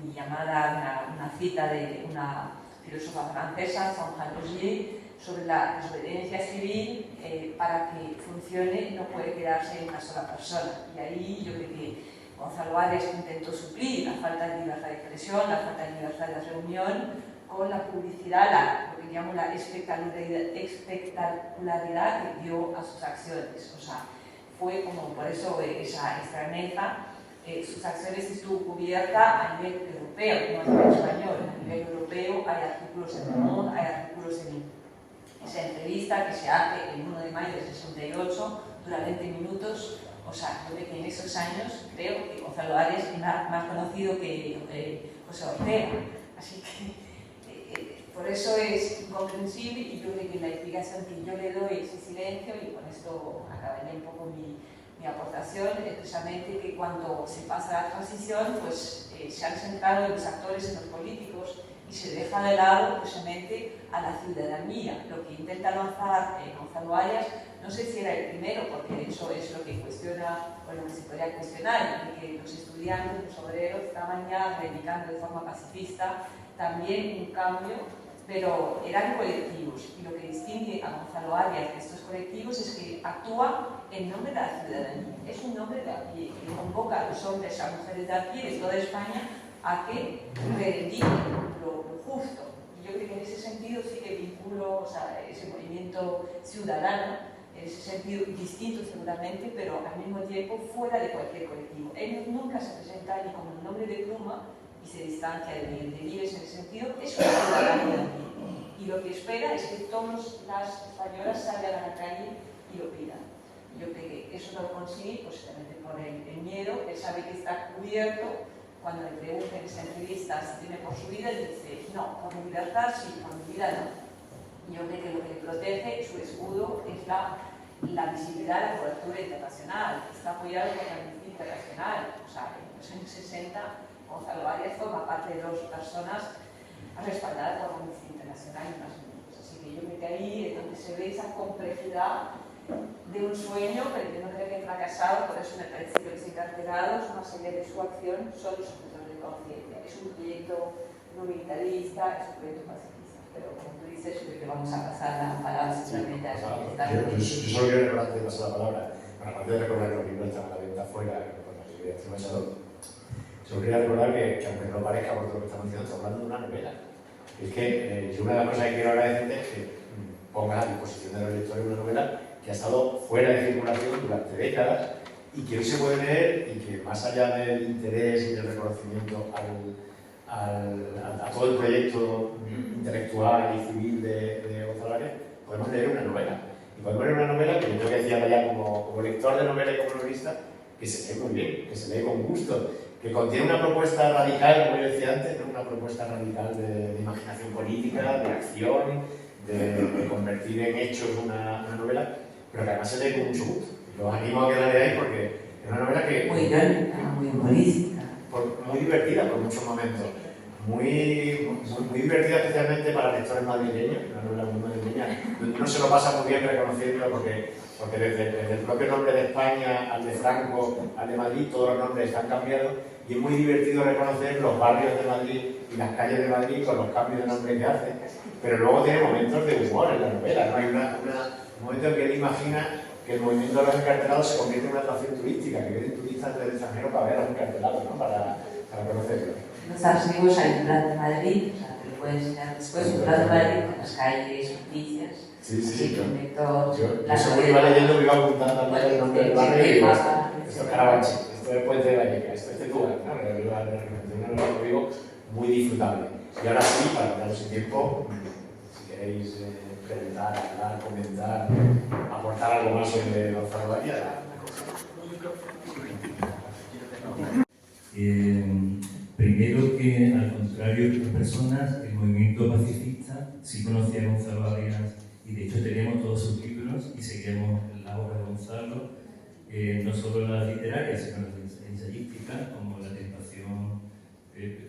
mi llamada, una cita de una filósofa francesa, Jean Rogier, sobre la desobediencia civil, para que funcione no puede quedarse en una sola persona. Y ahí yo creo que Gonzalo Arias intentó suplir la falta de libertad de expresión, la falta de libertad de reunión, con la publicidad, lo que llamo la espectacularidad que dio a sus acciones. O sea, fue como por eso esa extrañeza. Sus acciones estuvo cubierta a nivel europeo, no a nivel español. A nivel europeo hay artículos en Le Monde, hay artículos en esa entrevista que se hace el 1 de mayo de 68, dura 20 minutos. O sea, yo creo que en esos años creo que Gonzalo Arias es más conocido que José Ortega. Así que por eso es incomprensible y yo creo que la explicación que yo le doy es ese silencio, y con esto acabaría un poco mi aportación, es precisamente que cuando se pasa la transición, pues se han centrado en los actores, en los políticos, y se deja de lado precisamente a la ciudadanía. Lo que intenta lanzar Gonzalo Arias, no sé si era el primero, porque eso es lo que cuestiona, o lo que se podría cuestionar, de que los estudiantes, los obreros, estaban ya reivindicando de forma pacifista también un cambio, pero eran colectivos, y lo que distingue a Gonzalo Arias de estos colectivos es que actúa en nombre de la ciudadanía. Es un nombre de a pie, que convoca a los hombres y a mujeres de a pie de toda España a que reivindiquen lo justo. Y yo creo que en ese sentido sí que vinculo, o sea, ese movimiento ciudadano, en ese sentido distinto seguramente, pero al mismo tiempo fuera de cualquier colectivo. Él nunca se presenta ni como un nombre de pluma y se distancia de Vives en ese sentido, es una ciudadanía. Y lo que espera es que todas las españolas salgan a la calle y lo pidan. Yo creo que eso no lo consigue, posiblemente por el miedo. Él sabe que está cubierto. Cuando le preguntan en esa entrevista si tiene por su vida, él dice, no, por mi libertad sí, por mi vida no. Y yo creo que lo que le protege, su escudo, es la visibilidad de la cobertura internacional. Está apoyado por la Amnistía Internacional. O sea, en los años 60, Gonzalo Arias forma parte de dos personas respaldadas por la Amnistía Internacional y más menos. Así que yo creo que ahí es donde se ve esa complejidad de un sueño, pero yo no creo que haya fracasado. Por eso me parece que los encarcelados, más allá de su acción, son los objetores de conciencia. Es un proyecto no militarista, es un proyecto pacifista. Pero como tú dices, yo creo que vamos a pasar la palabra seguramente a yo solo quiero recordar antes de pasar la palabra, para aparte de recordar que los libros están a la venta afuera, con la librería de Machado, solo quería recordar que aunque no parezca por todo lo que estamos diciendo, estamos hablando de una novela. Es que yo una de las cosas que quiero agradecerte es que pongas a disposición de los lectores una novela que ha estado fuera de circulación durante décadas y que hoy se puede leer, y que más allá del interés y del reconocimiento a todo el proyecto intelectual y civil de Gonzalo Arias, podemos leer una novela. Y podemos leer una novela que yo creo que decía ya como lector de novela y como novelista, que se lee muy bien, que se lee con gusto, que contiene una propuesta radical, como yo decía antes, ¿no? Una propuesta radical de imaginación política, de acción, de convertir en hechos una novela, pero que además se lee con mucho gusto. Los animo a que la leáis porque es una novela que... Muy irónica, muy humorística. Muy divertida por muchos momentos. Muy divertida especialmente para lectores madrileños, una novela muy madrileña. Uno se lo pasa muy bien reconociendo porque desde el propio nombre de España al de Franco, al de Madrid, todos los nombres están cambiados y es muy divertido reconocer los barrios de Madrid y las calles de Madrid con los cambios de nombre que hace. Pero luego tiene momentos de humor en la novela, ¿no? Hay un momento en que él imagina que el movimiento de los encarcelados se convierte en una atracción turística, que vienen turistas del extranjero para ver a los encarcelados, ¿no? Para conocerlos. En los archivos hay un plan de Madrid, o sea, te lo puedo enseñar después, un plan de Madrid con las calles, noticias. Sí. Yo según iba leyendo me iba apuntando el nombre del barrio y esto es Carabanchel, esto es Puente de Vallecas, esto es Tetuán, ¿no? Lo digo, muy disfrutable. Y ahora sí, para darnos el tiempo, si queréis preguntar, hablar, comentar, aportar algo más sobre Gonzalo Varía, primero que, al contrario de otras personas, el movimiento pacifista sí conocía a Gonzalo Arias y de hecho teníamos todos sus libros y seguíamos la obra de Gonzalo, no solo la literaria, sino la ensayística, como La Tentación,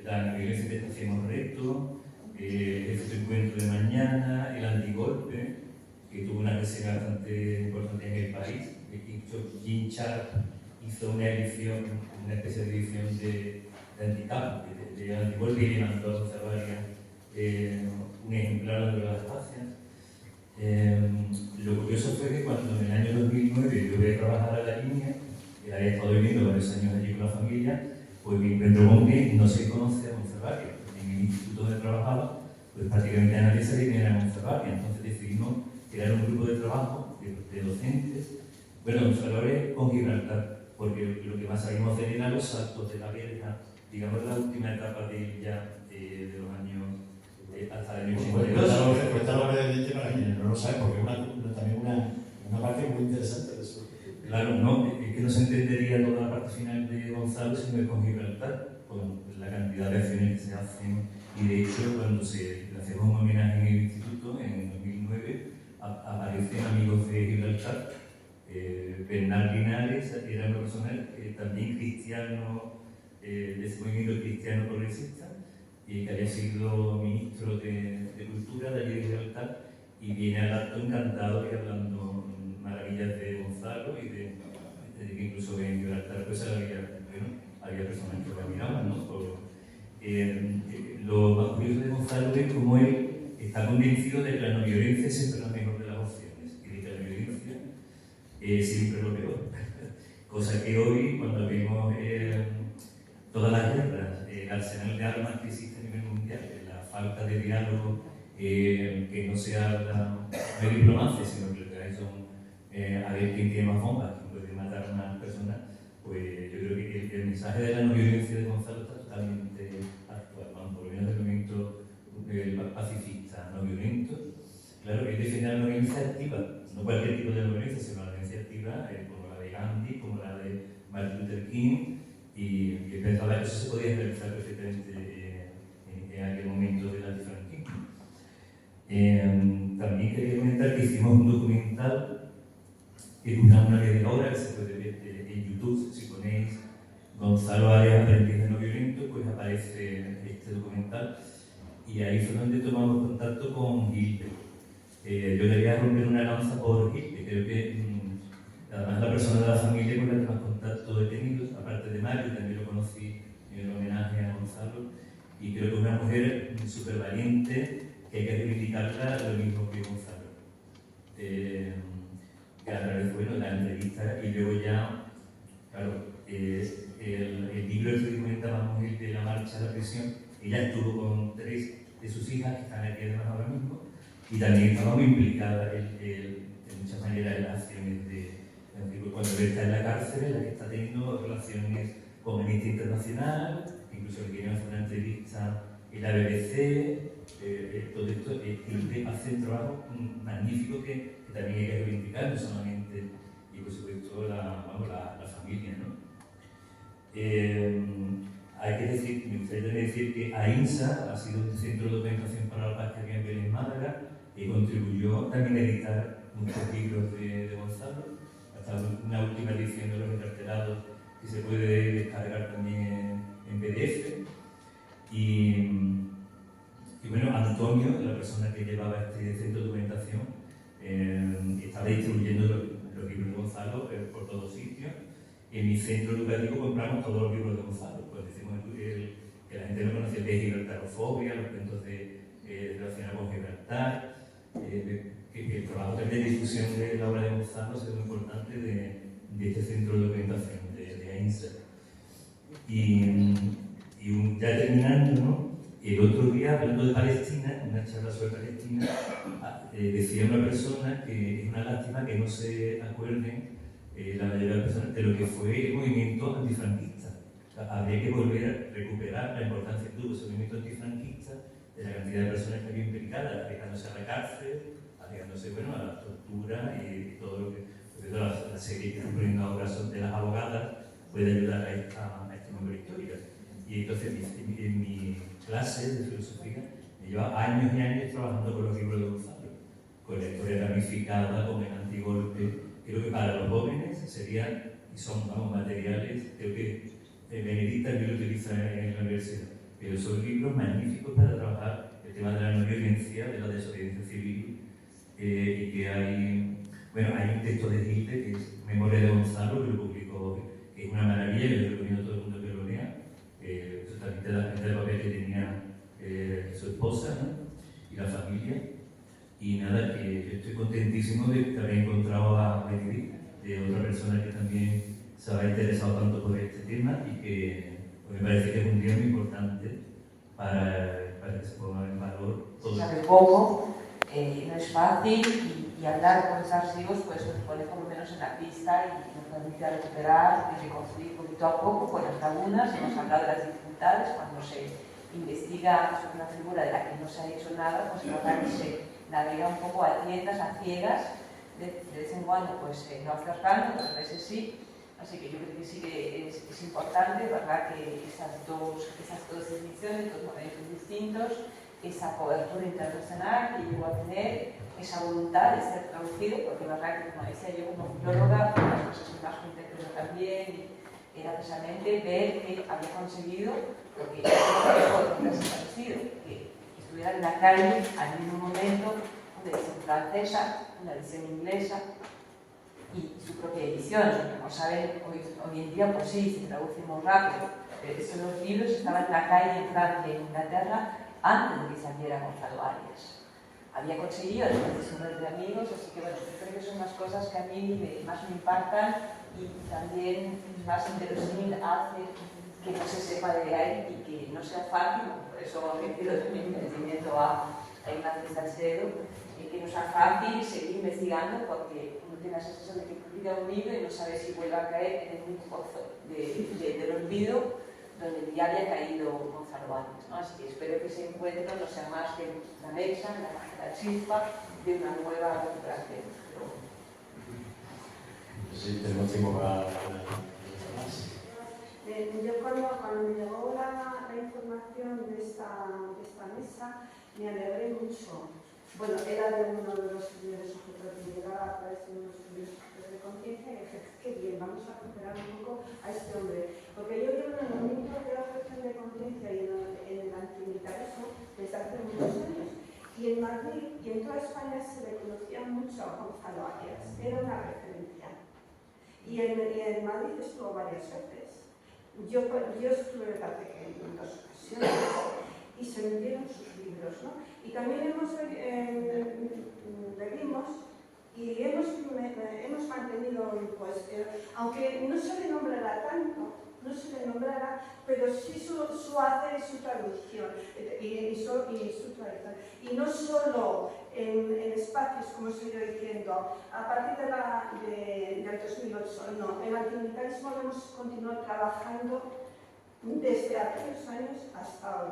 La Violencia que hacíamos reto, Este Encuentro de Mañana, El Antigolpe, que tuvo una reseña bastante importante en el país. Jim Sharp hizo una edición, una especie de edición de Anticamp, de Antigolpe, y le mandó a Gonzalo Arias un ejemplar de las espacias. Lo curioso fue que cuando en el año 2009 yo voy a trabajar a la línea, que había estado viviendo varios años allí con la familia, pues me encuentro con que no se conoce a Montserrat. En el instituto donde trabajaba, pues prácticamente nadie sabía quién era Montserrat, entonces decidimos crear un grupo de trabajo de docentes, bueno, Gonzalo Arias con Gibraltar, porque lo que más sabíamos hacer eran los saltos de la verja, digamos la última etapa de ella, de los años hasta el año 82. Cuéntalo brevemente para quienes no lo saben, porque es también una parte muy interesante de eso. Claro, no, es que no se entendería toda la parte final de Gonzalo si no es con Gibraltar, con la cantidad de acciones que se hacen, y de hecho cuando le hacemos un homenaje en el instituto, en 2009, aparecen amigos de Gibraltar. Bernal Linares era una persona también cristiano, de ese movimiento cristiano progresista, y que había sido ministro de Cultura de allí de Gibraltar, y viene al acto encantado y hablando maravillas de Gonzalo y de que incluso en Gibraltar pues había personas que lo admiraban, ¿no? Lo más curioso de Gonzalo es cómo él está convencido de que la no violencia es siempre la mejor de las opciones y de que la violencia es siempre lo peor. Cosa que hoy, cuando vemos todas las guerras, el arsenal de armas que existe a nivel mundial, la falta de diálogo, que no se habla de diplomacia, sino que lo que hay son a ver quién tiene más bombas, quién puede matar a una persona, pues yo creo que el mensaje de la no violencia de Gonzalo está totalmente actual, por lo menos del movimiento pacifista no violento. Claro, él defiende la no violencia activa, no cualquier tipo de no violencia, sino la violencia activa, como la de Gandhi, como la de Martin Luther King, y pensaba que eso se podía realizar perfectamente en aquel momento del antifranquismo. También quería comentar que hicimos un documental que dura una media hora, que se puede ver en YouTube. Si ponéis Gonzalo Arias, aprendiz de no violento, pues aparece este documental, y ahí fue donde tomamos contacto con Gilbert. Yo quería romper una lanza por Gilbert, creo que además la persona de la familia con la que más contacto he tenido, aparte de Mario, también lo conocí en el homenaje a Gonzalo, y creo que es una mujer súper valiente, que hay que reivindicarla lo mismo que Gonzalo. Que a través de la entrevista, y luego ya, claro, el libro que comentábamos, el de la marcha a la prisión, ella estuvo con 3 de sus hijas que están aquí además ahora mismo, y también estaba muy implicada de muchas maneras en las acciones de cuando él está en la cárcel, la que está teniendo relaciones con Amnistía Internacional, incluso le quieren hacer una entrevista en la BBC, todo esto, hace un trabajo magnífico que también hay que reivindicar, no solamente, y por supuesto la familia, ¿no? hay que decir, me gustaría decir que AINSA ha sido un centro de documentación para la paz que había en Málaga y contribuyó también a editar muchos libros de Gonzalo, hasta una última edición de los encarcelados que se puede descargar también en PDF. Y bueno, Antonio, la persona que llevaba este centro de documentación, estaba distribuyendo los libros de Gonzalo por todos sitios. En mi centro educativo compramos todos los libros de Gonzalo. Pues decimos que la gente no conocía de Gibraltarofobia, los cuentos relacionados con Gibraltar, que el trabajo también de difusión de la obra de Gonzalo ha sido muy importante de este centro de documentación de AINSA. Y ya terminando, ¿no? El otro día, hablando de Palestina, en una charla sobre Palestina, decía una persona que es una lástima que no se acuerden la mayoría de las personas de lo que fue el movimiento antifranquista. O sea, habría que volver a recuperar la importancia que tuvo ese movimiento antifranquista, de la cantidad de personas que había implicadas, arriesgándose a la cárcel, arriesgándose a la tortura y todo lo que... La serie que están poniendo ahora de las abogadas puede ayudar a esta memoria histórica. Y entonces en mi clase de filosofía me lleva años y años trabajando con los libros de Gonzalo, con la historia ramificada, con el antigolpe. Creo que para los jóvenes serían, y son materiales, creo que Benedicta también lo utiliza en la universidad, pero son libros magníficos para trabajar el tema de la no violencia, de la desobediencia civil, y que hay un texto de Hitler que es Memoria de Gonzalo, que lo publicó, que es una maravilla, que lo recomiendo a todo el mundo que lo lea, justamente la gente de papel que tenía su esposa, ¿no? Y la familia. Y nada, que yo estoy contentísimo de haber encontrado a Benedict, de otra persona que también se ha interesado tanto por este tema y que me parece que es un día muy importante para que se ponga en valor todo. Se sabe poco, no es fácil y hablar con los archivos pues nos pone por lo menos en la pista y nos permite recuperar y reconstruir poquito a poco con las lagunas. Hemos hablado de las dificultades cuando se investiga sobre una figura de la que no se ha hecho nada, pues la verdad que se navega un poco a tiendas, a ciegas, de vez en cuando pues no acercando, otras veces sí. Así que yo creo que sí que es importante, ¿verdad?, que esas dos ediciones, dos momentos distintos, esa cobertura internacional que llegó a tener, esa voluntad de ser traducido, porque verdad que, como decía yo como filóloga, una de las cosas que más me interesó también era precisamente ver que había conseguido lo que había traducido, que estuviera en la calle al mismo momento una edición francesa, una edición inglesa y su propia edición. Como saben, hoy en día pues sí, se traduce muy rápido, pero esos libros estaban en la calle en Francia y en Inglaterra antes de que saliera Gonzalo Arias. Había conseguido después de un de amigos, así que bueno, yo creo que son las cosas que a mí más me impactan y también más interesante hace que no se sepa de él y que no sea fácil. Por eso me pido también mi agradecimiento a Ignacio Salcedo, que no sea fácil seguir investigando porque uno tiene la sensación de que publica un libro y no sabe si vuelve a caer en un pozo del olvido donde ya había caído Gonzalo Arias, ¿no? Así que espero que ese encuentro no sea más que la mecha, la chispa de una nueva recuperación. Sí, tenemos tiempo para yo cuando me llegó la información de esta mesa me alegré mucho. Bueno, era de uno de los primeros objetos de llegada a este uno de los primeros objetos de conciencia y dije, qué bien, vamos a recuperar un poco a este hombre. Porque yo llevo en el movimiento de la objeción de conciencia y en el antimilitarismo desde hace muchos años. Y en Madrid y en toda España se le conocía mucho a Gonzalo Arias, era una referencia. Y en Madrid estuvo varias veces. Yo estuve de parte en dos ocasiones y se vendieron sus libros, ¿no? Y también leímos y hemos mantenido, pues, aunque no se le nombrará tanto, pero sí su hacer y su traducción y su tradición. Y no solo en espacios, como estoy yo diciendo, a partir del 2008, no, en el antimilitarismo hemos continuado trabajando desde aquellos años hasta hoy.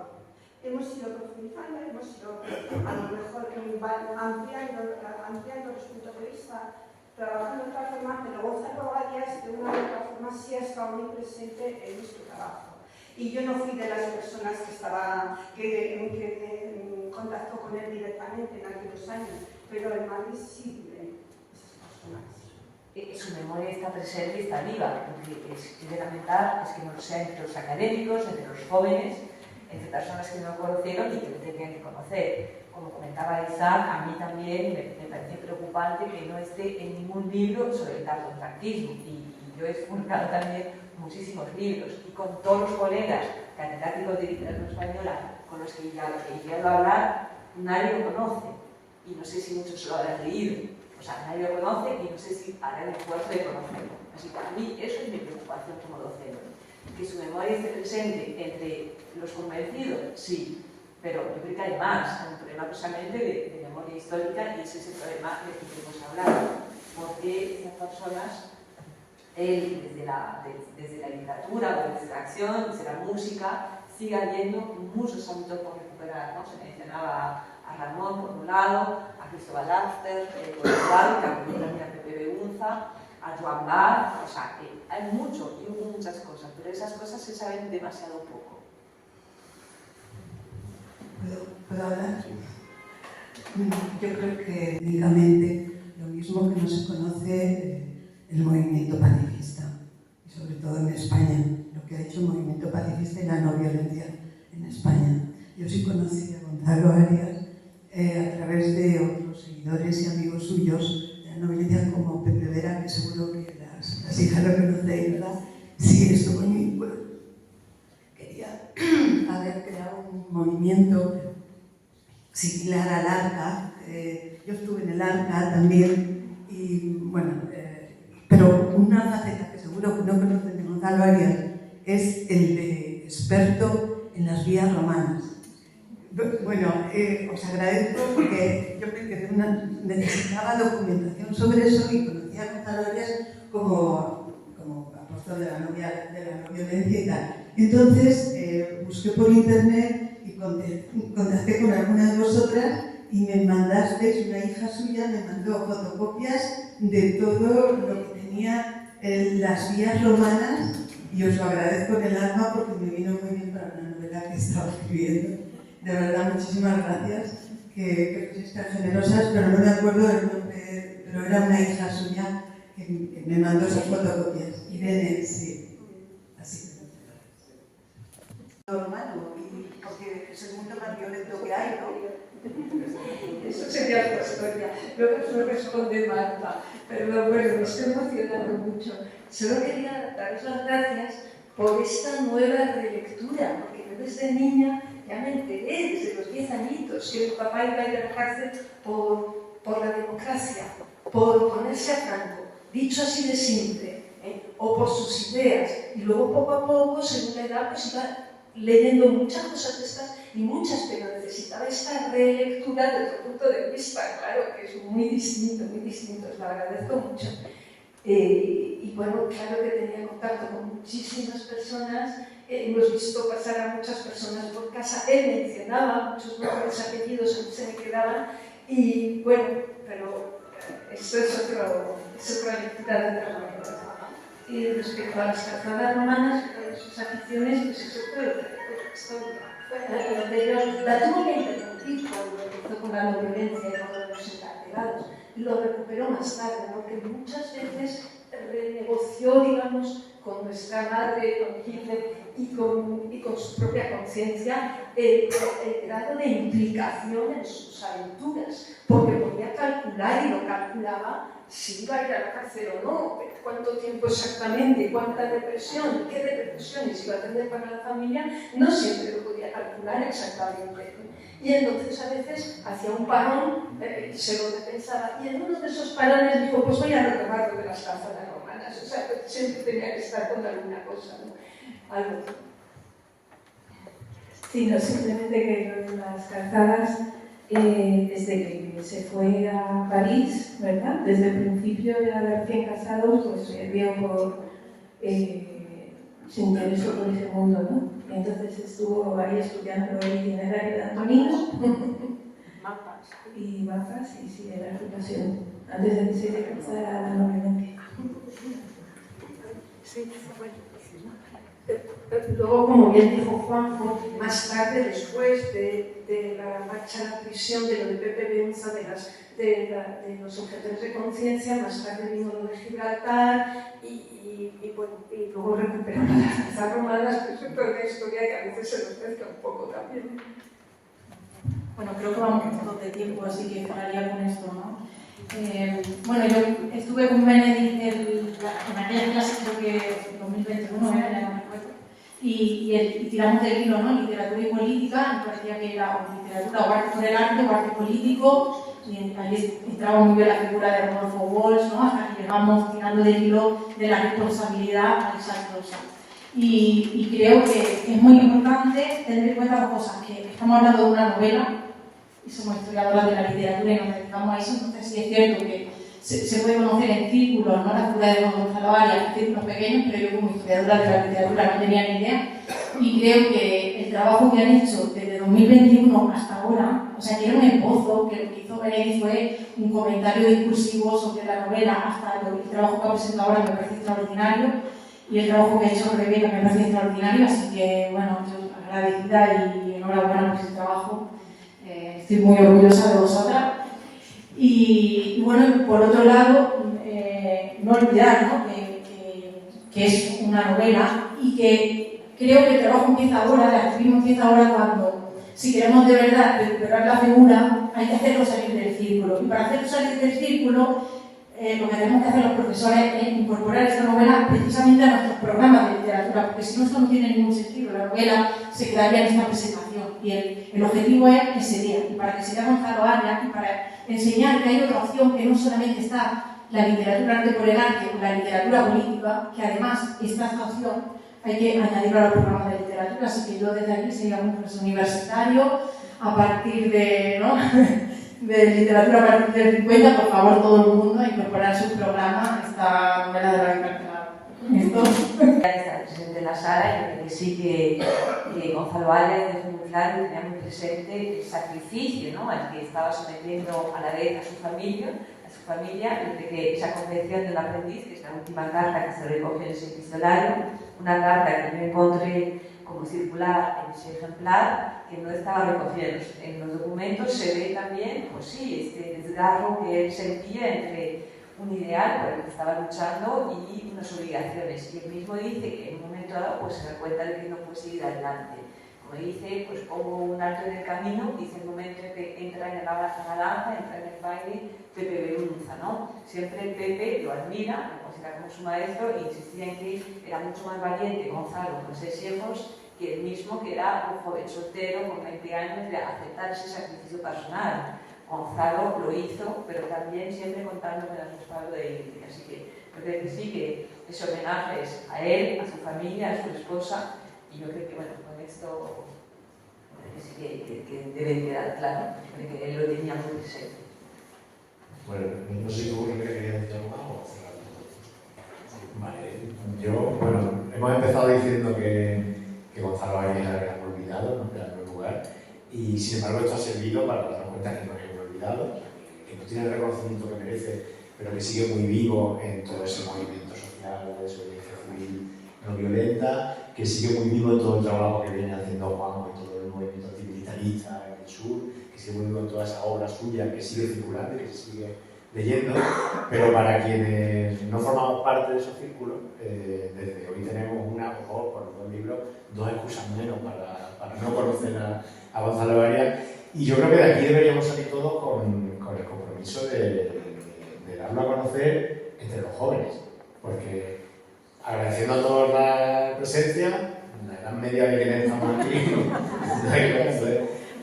Hemos ido profundizando, hemos ido a lo mejor ampliando los puntos de vista, trabajando de otra forma, pero Gonzalo Arias de una u otra forma sí ha estado muy presente en nuestro trabajo. Y yo no fui de las personas que contactó con él directamente en aquellos años, pero en Madrid sí viven esas personas. Su memoria está presente y está viva. Lo que quiere lamentar es que no sea entre los académicos, entre los jóvenes, entre personas que no conocieron y que lo tenían que conocer. Como comentaba Isaac, a mí también me parece preocupante que no esté en ningún libro sobre el cartotractismo. Y yo he publicado también muchísimos libros y con todos los colegas catedráticos de literatura española con los que ya he llegado a hablar, nadie lo conoce. Y no sé si muchos lo habrán leído. O sea, nadie lo conoce y no sé si hará el esfuerzo de conocerlo. Así que a mí eso es mi preocupación como docente. Que su memoria esté presente entre los convencidos, sí, pero yo creo que hay más. Hay un problema precisamente de memoria histórica y ese es el problema del que queremos hablar. Porque estas personas, desde la literatura, desde la acción, desde la música, sigue habiendo muchos ámbitos por recuperar, ¿no? Se mencionaba a Ramón por un lado, a Cristóbal After por otro lado, que también a Pepe Beunza, a Joan Bar, o sea, hay mucho y hubo muchas cosas, pero esas cosas se saben demasiado poco. ¿Puedo hablar? Yo creo que únicamente lo mismo que no se conoce el movimiento pacifista, y sobre todo en España, lo que ha hecho el movimiento pacifista y la no violencia en España. Yo sí conocí a Gonzalo Arias a través de otros seguidores y amigos suyos de la no violencia, como Pepe Vera, que seguro que las hijas lo conocéis, ¿verdad? Sí, estuvo en mi pueblo. Quería haber creado un movimiento similar al ARCA. Yo estuve en el ARCA también, y bueno, pero una faceta que seguro que no conocen de Gonzalo Arias es el de experto en las vías romanas. Bueno, os agradezco porque yo necesitaba documentación sobre eso y conocí a Gonzalo Arias como apóstol de la no violencia y tal. Entonces busqué por internet y contacté con alguna de vosotras y me mandasteis, una hija suya me mandó fotocopias de todo lo que tenía las vías romanas, y os lo agradezco en el alma porque me vino muy bien para una novela que estaba escribiendo. De verdad, muchísimas gracias, que fuisteis tan generosas, pero no me acuerdo del nombre, pero era una hija suya que me mandó esas fotocopias. Irene, sí. Así que romano, porque es el mundo más violento que hay, ¿no? Eso sería otra historia. Luego os lo responde Marta. Pero bueno, me estoy emocionando mucho. Solo quería daros las gracias por esta nueva relectura, porque yo desde niña ya me enteré, desde los 10 añitos, que mi papá iba a ir a la cárcel por la democracia, por oponerse a Franco, dicho así de simple, o por sus ideas. Y luego poco a poco, según la edad, pues iba leyendo muchas cosas de estas y muchas, pero necesitaba esta relectura desde otro punto de vista, claro, que es muy distinto, os lo agradezco mucho. Y bueno, claro que tenía contacto con muchísimas personas, hemos visto pasar a muchas personas por casa, él mencionaba muchos nombres, apellidos, a mí se me quedaban, y bueno, pero esto es otra lectura de otra manera. Y respecto a las calzadas romanas, sus aficiones, pues eso fue otra historia. La tuvo que interrumpir cuando empezó con la no violencia y con los encarcelados. Lo recuperó más tarde, porque muchas veces renegoció, digamos, con nuestra madre, con Hitler y con su propia conciencia, el grado de implicación en sus aventuras, porque podía calcular y lo calculaba si iba a ir a la cárcel o no, cuánto tiempo exactamente, cuánta represión, qué repercusiones iba a tener para la familia, no siempre lo podía calcular exactamente. Y entonces a veces hacía un parón y se lo repensaba. Y en uno de esos parones dijo, pues voy a retomar lo de las calzadas romanas. O sea, siempre tenía que estar con alguna cosa, ¿no? Algo. Sí, no, simplemente que lo de las calzadas, desde que se fue a París, ¿verdad? Desde el principio de recién casados, pues vio por se interesó por ese mundo, ¿no? Y entonces estuvo ahí estudiando el itinerario de Antonino mapas y sí, de la educación, antes de que se casara la no violencia. Sí, bueno. Luego, como bien dijo Juanjo, más tarde, después de la marcha a la prisión, de lo de Pepe Beunza, de los objetores de conciencia, más tarde vino lo de Gibraltar y luego recuperaron las fuerzas romanas, que es toda una historia que a veces se nos mezcla un poco también. Bueno, creo que vamos cortos de tiempo, así que cerraría con esto, ¿no? Bueno, yo estuve con Benedict en aquella clase, creo que en 2021, no me acuerdo, y tiramos del hilo, ¿no? Literatura y política, me parecía que era literatura o arte por el arte o arte político, y ahí entraba muy bien la figura de Rodolfo Walsh, ¿no? Hasta que llegamos tirando del hilo de la responsabilidad a esa prosa. Y creo que es muy importante tener en cuenta dos cosas, que estamos hablando de una novela, y somos historiadoras de la literatura y nos dedicamos a eso, entonces sí es cierto que se puede conocer en círculos, ¿no? La figura de Gonzalo Arias, en círculos pequeños, pero yo como historiadora de la literatura no tenía ni idea, y creo que el trabajo que han hecho desde 2021 hasta ahora, o sea, que era un esbozo, que lo que hizo Benedict fue un comentario discursivo sobre la novela, hasta el trabajo que ha presentado ahora me parece extraordinario, y el trabajo que ha hecho Rebeca me parece extraordinario, así que, bueno, yo agradecida y enhorabuena por ese trabajo. Estoy muy orgullosa de vosotras. Y bueno, por otro lado, no olvidar, ¿no? que es una novela y que creo que el trabajo empieza ahora, el activismo empieza ahora cuando, si queremos de verdad recuperar la figura, hay que hacerlo salir del círculo. Y para hacerlo salir del círculo, lo que tenemos que hacer los profesores es incorporar esta novela precisamente a nuestros programas de literatura, porque si no, esto no tiene ningún sentido. La novela se quedaría en esta presentación y el objetivo es que se lea, y para que se lea Gonzalo Arias y para enseñar que hay otra opción, que no solamente está la literatura arte por el arte o la literatura política, que además esta opción hay que añadirlo a los programas de literatura, así que yo desde aquí sería un profesor universitario a partir de, ¿no? de literatura a partir del 50, por favor todo el mundo a incorporar su programa esta novela de la encarcelada. Esto está presente en la sala y que sí que Gonzalo Arias dejó muy claro y tenía muy presente el sacrificio, ¿no? al que estaba sometiendo a la vez a su familia, desde que esa concepción del aprendiz, que es la última carta que se recoge en ese epistolario, una carta que yo encontré como circular en ese ejemplar, que no estaba recogida en los documentos, se ve también, pues sí, este desgarro que él sentía entre un ideal por el que estaba luchando y unas obligaciones. Y él mismo dice que en un momento dado pues, se da cuenta de que no puede seguir adelante. Como dice, pues pongo un alto en el camino, dice el momento en que entra en la danza, entra en el baile, Pepe Beunza, ¿no? Siempre Pepe lo admira, lo considera como su maestro e insistía en que era mucho más valiente Gonzalo con 6 hijos que él mismo, que era un joven soltero con 20 años, de aceptar ese sacrificio personal. Gonzalo lo hizo, pero también siempre contando con el respaldo de él. Así que yo creo que sí, que ese homenaje es a él, a su familia, a su esposa, y yo creo que, bueno, con esto sí que debe quedar claro, que él lo tenía muy presente. Bueno, no sé si tú querías decir algo más o cerrar. Vale, yo, bueno, hemos empezado diciendo que Gonzalo Arias era muy olvidado, no queda en primer lugar, y sin embargo esto ha servido para darnos cuenta que no es muy olvidado, que no tiene el reconocimiento que merece, pero que sigue muy vivo en todo ese movimiento social de desobediencia civil no violenta, que sigue muy vivo en todo el trabajo que viene haciendo Juan y todo el movimiento civilitarista en el sur, que sigue muy vivo en toda esa obra suya, que sigue circulando y que se sigue leyendo, pero para quienes no formamos parte de esos círculos, desde hoy tenemos por los 2 libros, 2 excusas menos para no conocer a Gonzalo Arias, y yo creo que de aquí deberíamos salir todos con el compromiso de darlo a conocer entre los jóvenes, porque agradeciendo a todos la presencia, la gran media de quienes estamos aquí,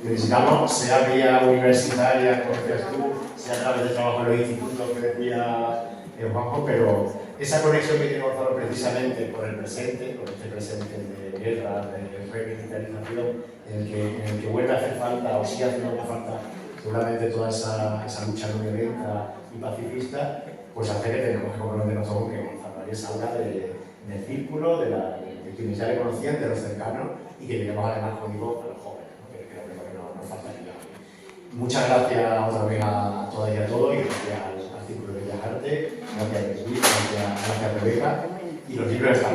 necesitamos, sea vía universitaria, como decías tú, sea a través de trabajo en los institutos que decía Juanjo, pero esa conexión que tiene Gonzalo precisamente por el presente, por este presente de guerra, de revitalización, en el que vuelve a hacer falta, o sigue haciendo falta, seguramente toda esa lucha no violenta y pacifista, pues hace que tenemos que comprometernos todos con que Gonzalo Arias habla del círculo, de quienes ya le conocían, de los cercanos, y que lleguemos además, como digo, a los jóvenes, ¿no? Que creo que no falta ni nada. Muchas gracias otra vez a todas y a todos, y gracias al Círculo de Bellas Artes, gracias a Jesús, gracias a Rebeca, y los libros están